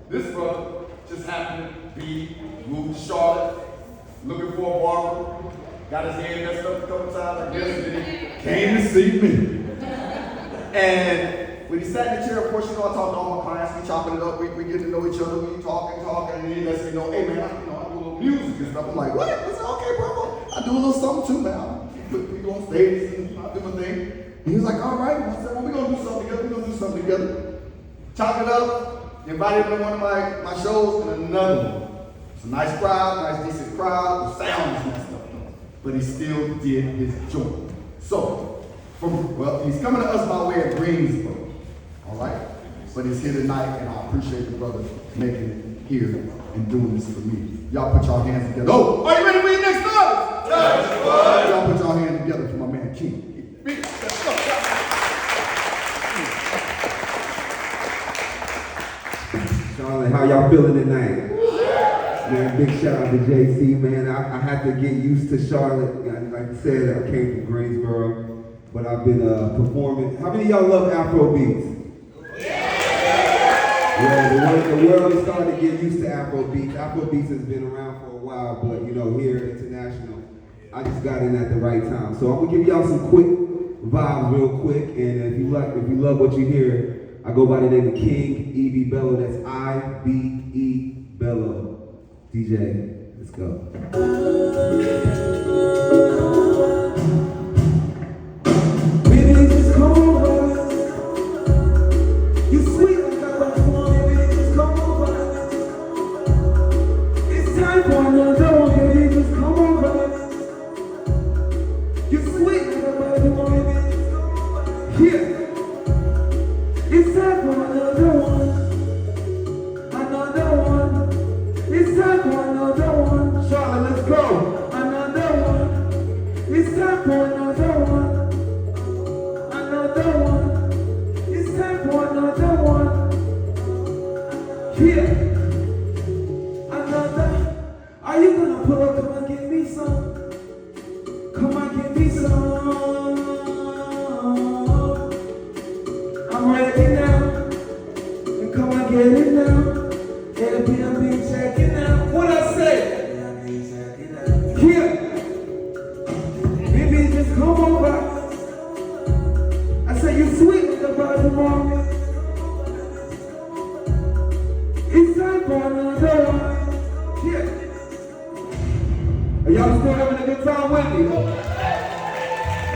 this brother just happened to be moved to Charlotte, looking for a barber, got his hand messed up a couple times, I guess, and then he came to see me. And when he sat in the chair, of course, I talk to all my clients, we chopping it up, we get to know each other, we talking, and then he lets me know, hey man, I do a little music and stuff. I'm like, what? I said, okay, bro, I do a little something too, man. We go on stage and I do my thing. And he was like, all right. I said, well, we're gonna do something together. Chop it up, invited him to one of my shows and another one. It's a nice crowd, nice decent crowd, the sound is messed up, but he still did his joint. So, he's coming to us by way of Greensboro, all right? But he's here tonight, and I appreciate the brother making it here and doing this for me. Y'all put y'all hands together. Oh, are you ready for your next artist? Y'all put y'all hands together for my man King. Let's go. Charlotte, how y'all feeling tonight? Man, big shout out to JC, man. I had to get used to Charlotte. Like I said, I came from Greensboro, but I've been performing. How many of y'all love Afro beats? Yeah, the world is starting to get used to Afro beats. Afro beats has been around for a while, but here international, I just got in at the right time. So I'm gonna give y'all some quick vibes real quick, and if you love what you hear, I go by the name of King E.B. Bello. That's I-B-E Bello. DJ, let's go. Baby, just come over. You sweet like I was born. Baby, just come over. It's time for another one. Baby, just come over. You sweet like I was born. Baby, just come over. Here. It's time for another one. Another one. It's time for another one. Charlotte, let's go. Another one. be checking out. What I say? Here. Baby, just come over. I say you sweet with the body more. It's time for another one. Yeah. Are y'all still having a good time with me?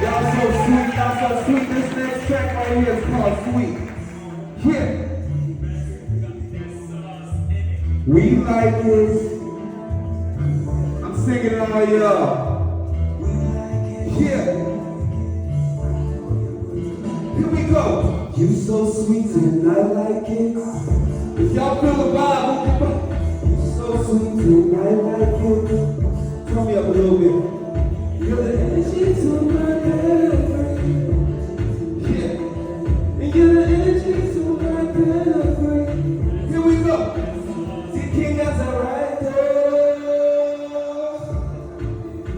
Y'all so sweet, y'all so sweet. This next track right here is called Sweet. Yeah. We like this. I'm singing it all y'all. Yeah. Here we go. You so sweet and I like it. If y'all feel the vibe, you so sweet and I like it. Turn me up a little bit. You're the energy to my every. Yeah. And you're the energy to my every. Here we go. The king has a right there.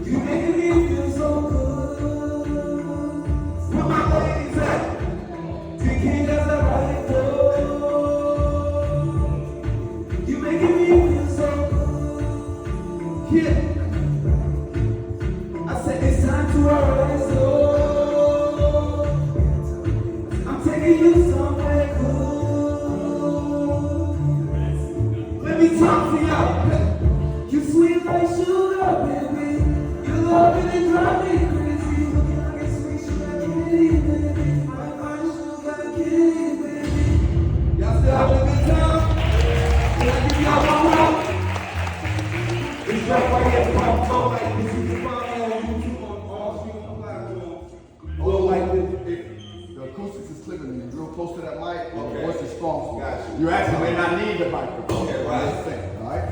You making me feel so good. Where my ladies at? The king has a right there. You making me feel so good. Yeah. I said it's time to rise, oh. I'm taking you somewhere cool. Let me talk to y'all. You sweet like sugar, baby. You love it and drive me crazy. Looking like a sweet sugar kitty, baby. My sugar kitty, baby. Y'all still having a good time? Can I give y'all one more? This track right here is called Talk Like This. You can find me on YouTube on all streaming platforms. Well, like the acoustics is clear and you're real close to that mic. The voice is strong. Gotcha. You actually may not need the microphone. Yeah, right. Just saying, all right?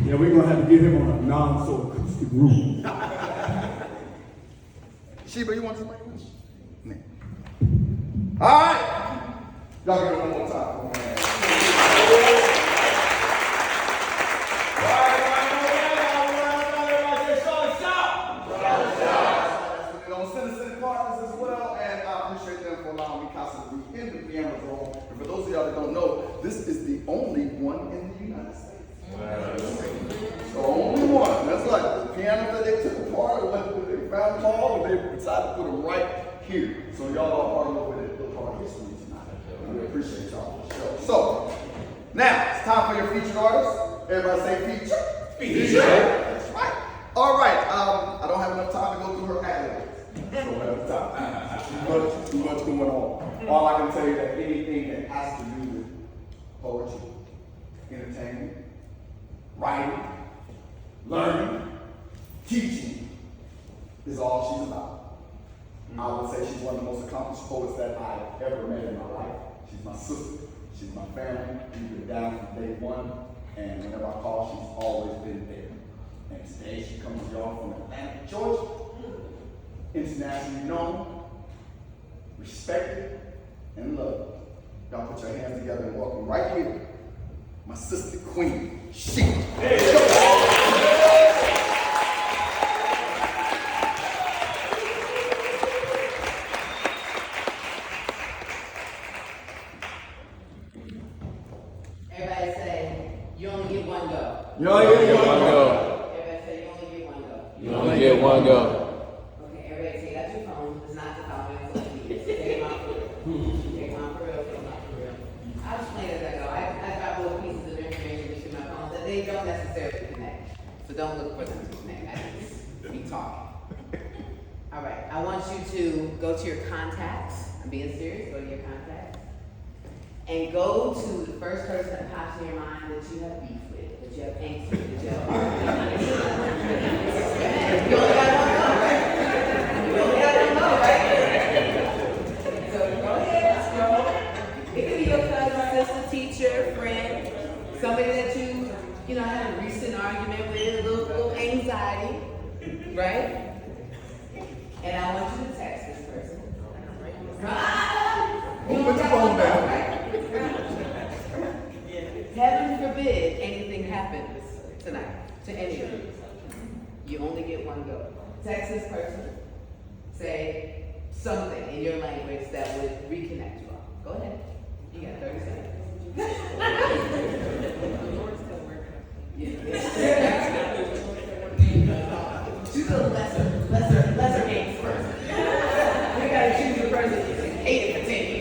Yeah, we're gonna have to get him on a non-so acoustic room. Sheba, you want somebody with you? All right. Y'all give it one more time. Come on. On citizen partners as well, and I appreciate them for allowing MeCasa to be in the piano room. And for those of y'all that don't know, this is the only one in the United States. The only one. That's like the piano that they took apart, or they found Paul, and they decided to put them right here. So y'all are part of it, a part of history tonight. And we appreciate y'all for the show. So now it's time for your featured artist. Everybody say feature. Feature. That's right. All right. I don't have enough time to go through her ad-libs. Don't have enough time. Too much going on. All I can tell you that anything that has to do with poetry, entertainment, writing, learning, teaching is all she's about. I would say she's one of the most accomplished poets that I've ever met in my life. She's my sister. She's my family. We've been down from day one, and whenever I call, she's always been there. And today she comes to y'all from Atlanta, Georgia, internationally known, respected, and loved. Y'all put your hands together and welcome right here, my sister Queen, she. Everybody say, you only get one go. You only get one go. Everybody say, you only get one go. You only get one go. Okay, everybody take out your phone. It's not the phone, it's social media. So take them out for real. Take them out for real, take them out for real. I'll explain as I go. I got little pieces of information between my phone that they don't necessarily connect. So don't look for them to connect. I just be talking. All right, I want you to go to your contacts. I'm being serious. Go to your contacts. And go to the first person that pops in your mind that you have beef with, that you have angst with, that you have argument with. You only got one go, right? You only got one go, right? So go ahead, scroll. It could be your cousin, sister, teacher, friend, somebody that you know, had a recent argument with, a little anxiety, right? And I want you to text this person. You only got one go, right? Heaven forbid anything happens tonight to any of you. You only get one go. Text this person. Say something in your language that would reconnect you all. Go ahead. You got 30 seconds. Choose a lesser names person. You gotta choose a person you hated for 10 years.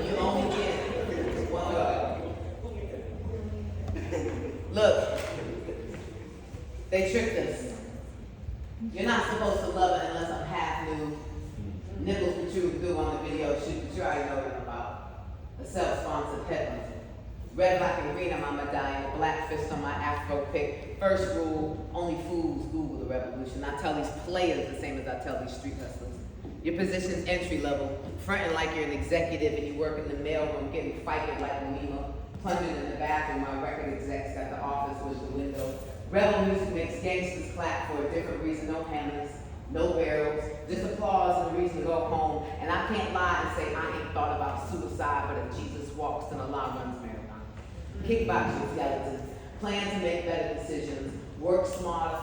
You only get one go. Look, they tricked us. You're not supposed to love it unless I'm half nude. Nipples protrude through on the video shoot, but you already know what I'm about. A self-sponsored headline. Red, black, and green on my medallion, a black fist on my afro pick. First rule, only fools Google the revolution. I tell these players the same as I tell these street hustlers. Your position's entry level, fronting like you're an executive and you work in the mailroom, getting fighted like Lima, plunging in the bathroom. My record execs got the office with the window. Rebel music makes gangsters clap for a different reason. No hammers, no barrels, just applause and a reason to go home. And I can't lie and say I ain't thought about suicide, but if Jesus walks, then Allah runs marathon. Kickboxing skeletons, plan to make better decisions, work smarter,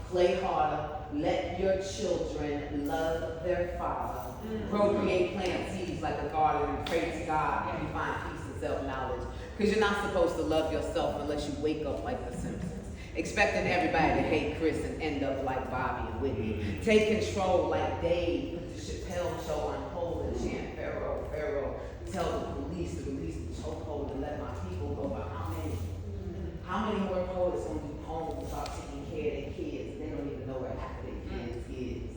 play harder, let your children love their father, procreate, plant seeds like a garden, and praise God if you find peace and self-knowledge. Because you're not supposed to love yourself unless you wake up like the Simpsons. Expecting everybody to hate Chris and end up like Bobby and Whitney. Take control like Dave, put the Chappelle show on hold and chant Pharaoh, Pharaoh. Tell the police to release the chokehold and let my people go. But how many? How many more poets gonna do poems about taking care of their kids? They don't even know where half of their kids is.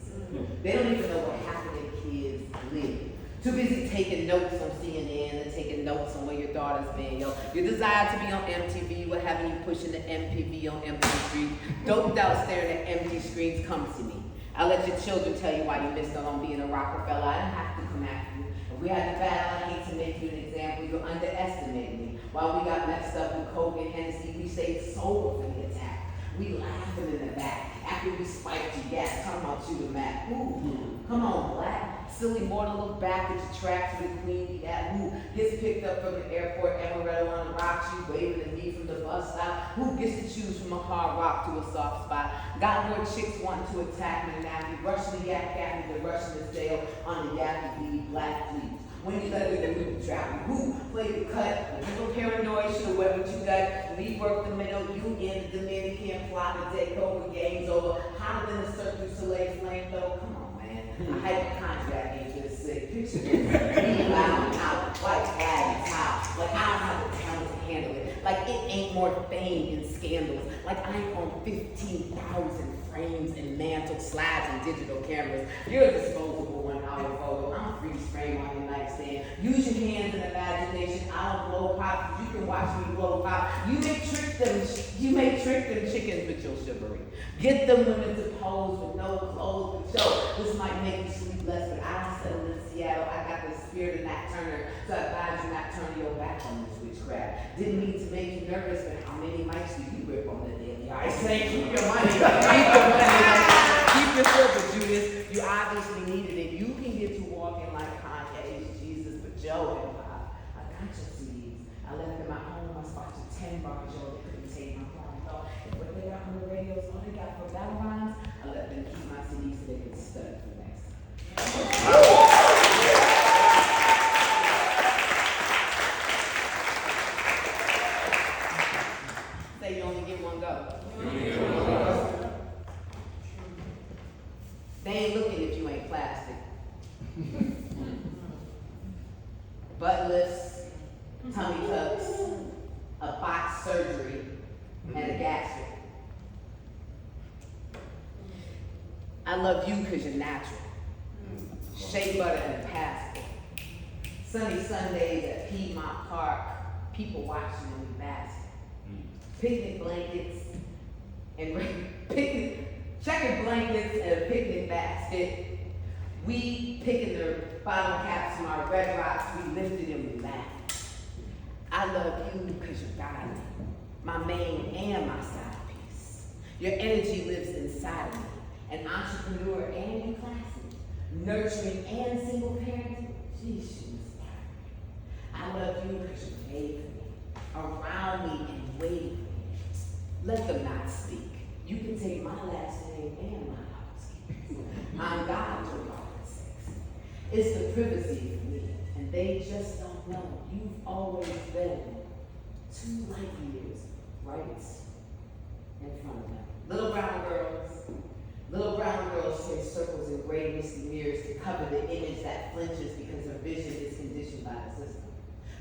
They don't even know where half of their kids live. Too busy taking notes on CNN and taking notes on where your daughter's been, yo. Your desire to be on MTV, what having you pushing the MPV on empty streets. Doped out staring at empty screens comes to me. I'll let your children tell you why you missed out on being a Rockefeller. I didn't have to come after you. If we had to battle, I hate to make you an example. You're underestimating me. While we got messed up with Coke and Hennessy, we stayed sober for the attack. We laughing in the back. After we spiked you, gas, talking about you the Mac. Ooh, come on, black. Silly more to look back at your tracks with the queen be at. Who gets picked up from the airport, Amaretto on the rocks, you waving at me from the bus stop. Who gets to choose from a hard rock to a soft spot? Got more chicks wanting to attack me now. You rushing the yak at me, the rushing the sail on the yappy lead, black fleet. When you let it do the travel, who played the cut? A little paranoid, should've wept what you got. We work the middle, you in the Dominican, plot to take over, game's over. Hotter than a Cirque du Soleil flame though. Come on, man. I hypochondriac ain't just sick. Picture this. Me loud out, white flag, how? Like I don't have the talent to handle it. Like it ain't more fame and skill scandals, like I'm on 15,000 frames and mantle slides and digital cameras. You're a disposable 1 hour photo. I'm freeze frame on your nightstand. Use your hands and imagination. I don't blow pops. You can watch me blow pop. You may trick them chickens with your chivalry. Get them women to pose with no clothes to show. This might make you sleep less, but I settled in Seattle. I got the spirit of Nat Turner, so I advise you not turn your back on this witchcraft. Didn't mean to make you nervous, but how many mics do you rip on the daily? I say keep your money. Keep your silver, Judas. You obviously needed it. You can get to walking like Kanye's Jesus, but Joe and Pop, I got your CDs. I left them at home. I spot you 10 bars, Joe. They couldn't take my phone. Thought if what they got on the radio is all they got for battle rhymes, I let them keep my CDs so they could study for next time. Say you only get one go. They ain't looking if you ain't plastic. Butt lifts, tummy tucks, a botched surgery, and a gastric. I love you because you're natural. Shea butter and pastel. Sunny Sundays at Piedmont Park, people watching and we basking. Picnic blankets and checkered blankets and a picnic basket. We picking the bottle caps from our red rocks, we lifted and we laughed. I love you because you're godly, my main and my side piece. Your energy lives inside of me, an entrepreneur and you classy, nurturing and single parenting. Geez, you inspire me. I love you because you're made for me, around me and waiting for me. Let them not speak. You can take my last name and my house. I'm God to all the sex. It's the privacy for me, and they just don't know. You've always been 2 light years right in front of them. Little brown girls chase circles in gray misty mirrors to cover the image that flinches because her vision is conditioned by the system.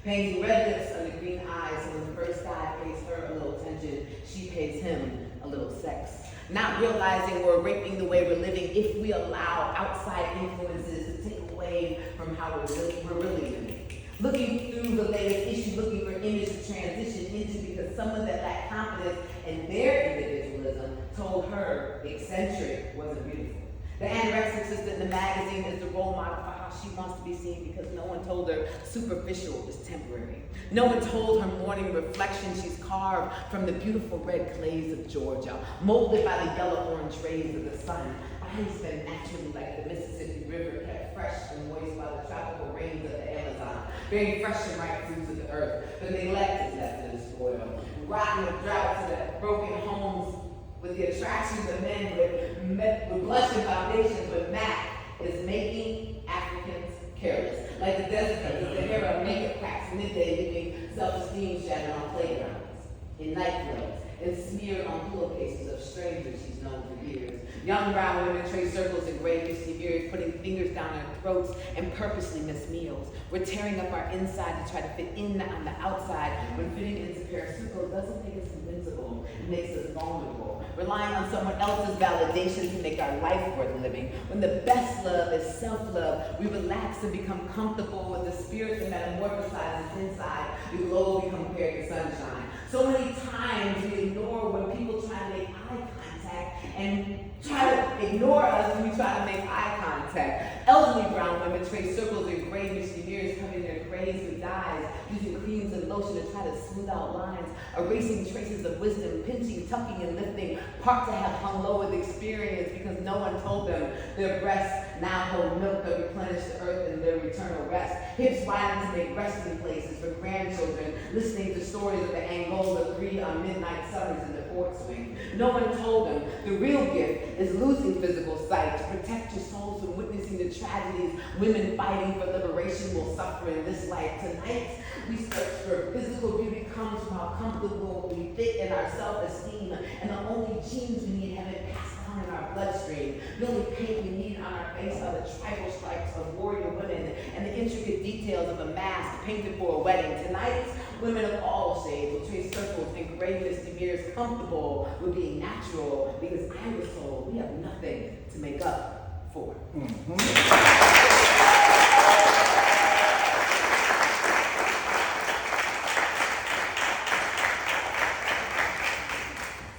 Painting red lips under green eyes, and when the first guy pays her a little attention, she pays him a little sex. Not realizing we're raping the way we're living if we allow outside influences to take away from how we're really living. Looking through the latest issue, looking for image to transition into because someone that lacked confidence in their individualism told her eccentric wasn't beautiful. The anorexic sister in the magazine is the role model for how she wants to be seen because no one told her superficial is temporary. No one told her morning reflection she's carved from the beautiful red clays of Georgia, molded by the yellow-orange rays of the sun. Eyes been naturally like the Mississippi River, kept fresh and moist by the tropical rains of the Amazon, bearing fresh and ripe fruits of the earth, but neglected left to the spoil. Rotten with droughts and broken homes, with the attractions of men with blushing foundations, but Mac is making Africans careless. Like the desert, the Sahara makeup cracks midday, leaving self-esteem shattered on playgrounds, in nightclubs, and smeared on pillowcases of strangers she's known for years. Young brown women trace circles in gray misty mirrors, putting fingers down our throats and purposely miss meals. We're tearing up our inside to try to fit in on the outside when fitting into parasuco doesn't make us invincible, it makes us vulnerable. Relying on someone else's validation to make our life worth living. When the best love is self-love, we relax and become comfortable with the spirit that metamorphosizes inside. The glow become compared to sunshine. So many times we ignore when people try to make eye contact and try to ignore us when we try to make eye contact. Elderly brown women trace circles in gray misty mirrors, covering their grays with dyes, using creams and lotion to try to smooth out lines, erasing traces of wisdom, pinching, tucking, and lifting, part to have hung low with experience because no one told them their breasts now hold milk that replenish the earth and their eternal rest. Hips widen to make resting places for grandchildren, listening to stories of the Angola 3 on midnight summers in the fort swing. No one told them the real gift is losing physical sight to protect your souls from witnessing the tragedies women fighting for liberation will suffer in this life. Tonight, we search for physical beauty comes from how comfortable we fit in our self-esteem, and the only genes we need have been passed down in our bloodstream. The only paint we need on our face are the tribal stripes of warrior women and the intricate details of a mask painted for a wedding. Tonight, Women of all shades will trace circles and greatness to mirrors comfortable with being natural because I was told we have nothing to make up for.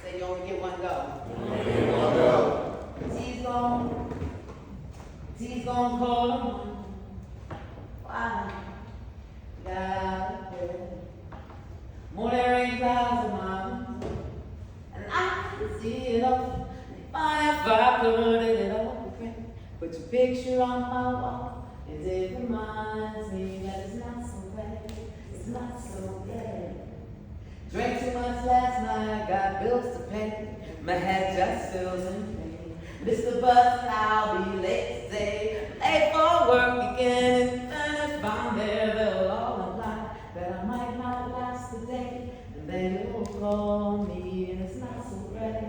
Say you only get one go. He's gonna call him. Why? Got morning rain clouds of mine, and I can see it all. Fine if I could it all again. Put your picture on my wall, and it reminds me that it's not so bad. It's not so bad. Drank too much last night, got bills to pay. My head just feels in pain. Mr. Bus, I'll be late today. Late for work again. And if I'm there, they'll all imply that I might not last the day. And then you'll call me, and it's not so bad.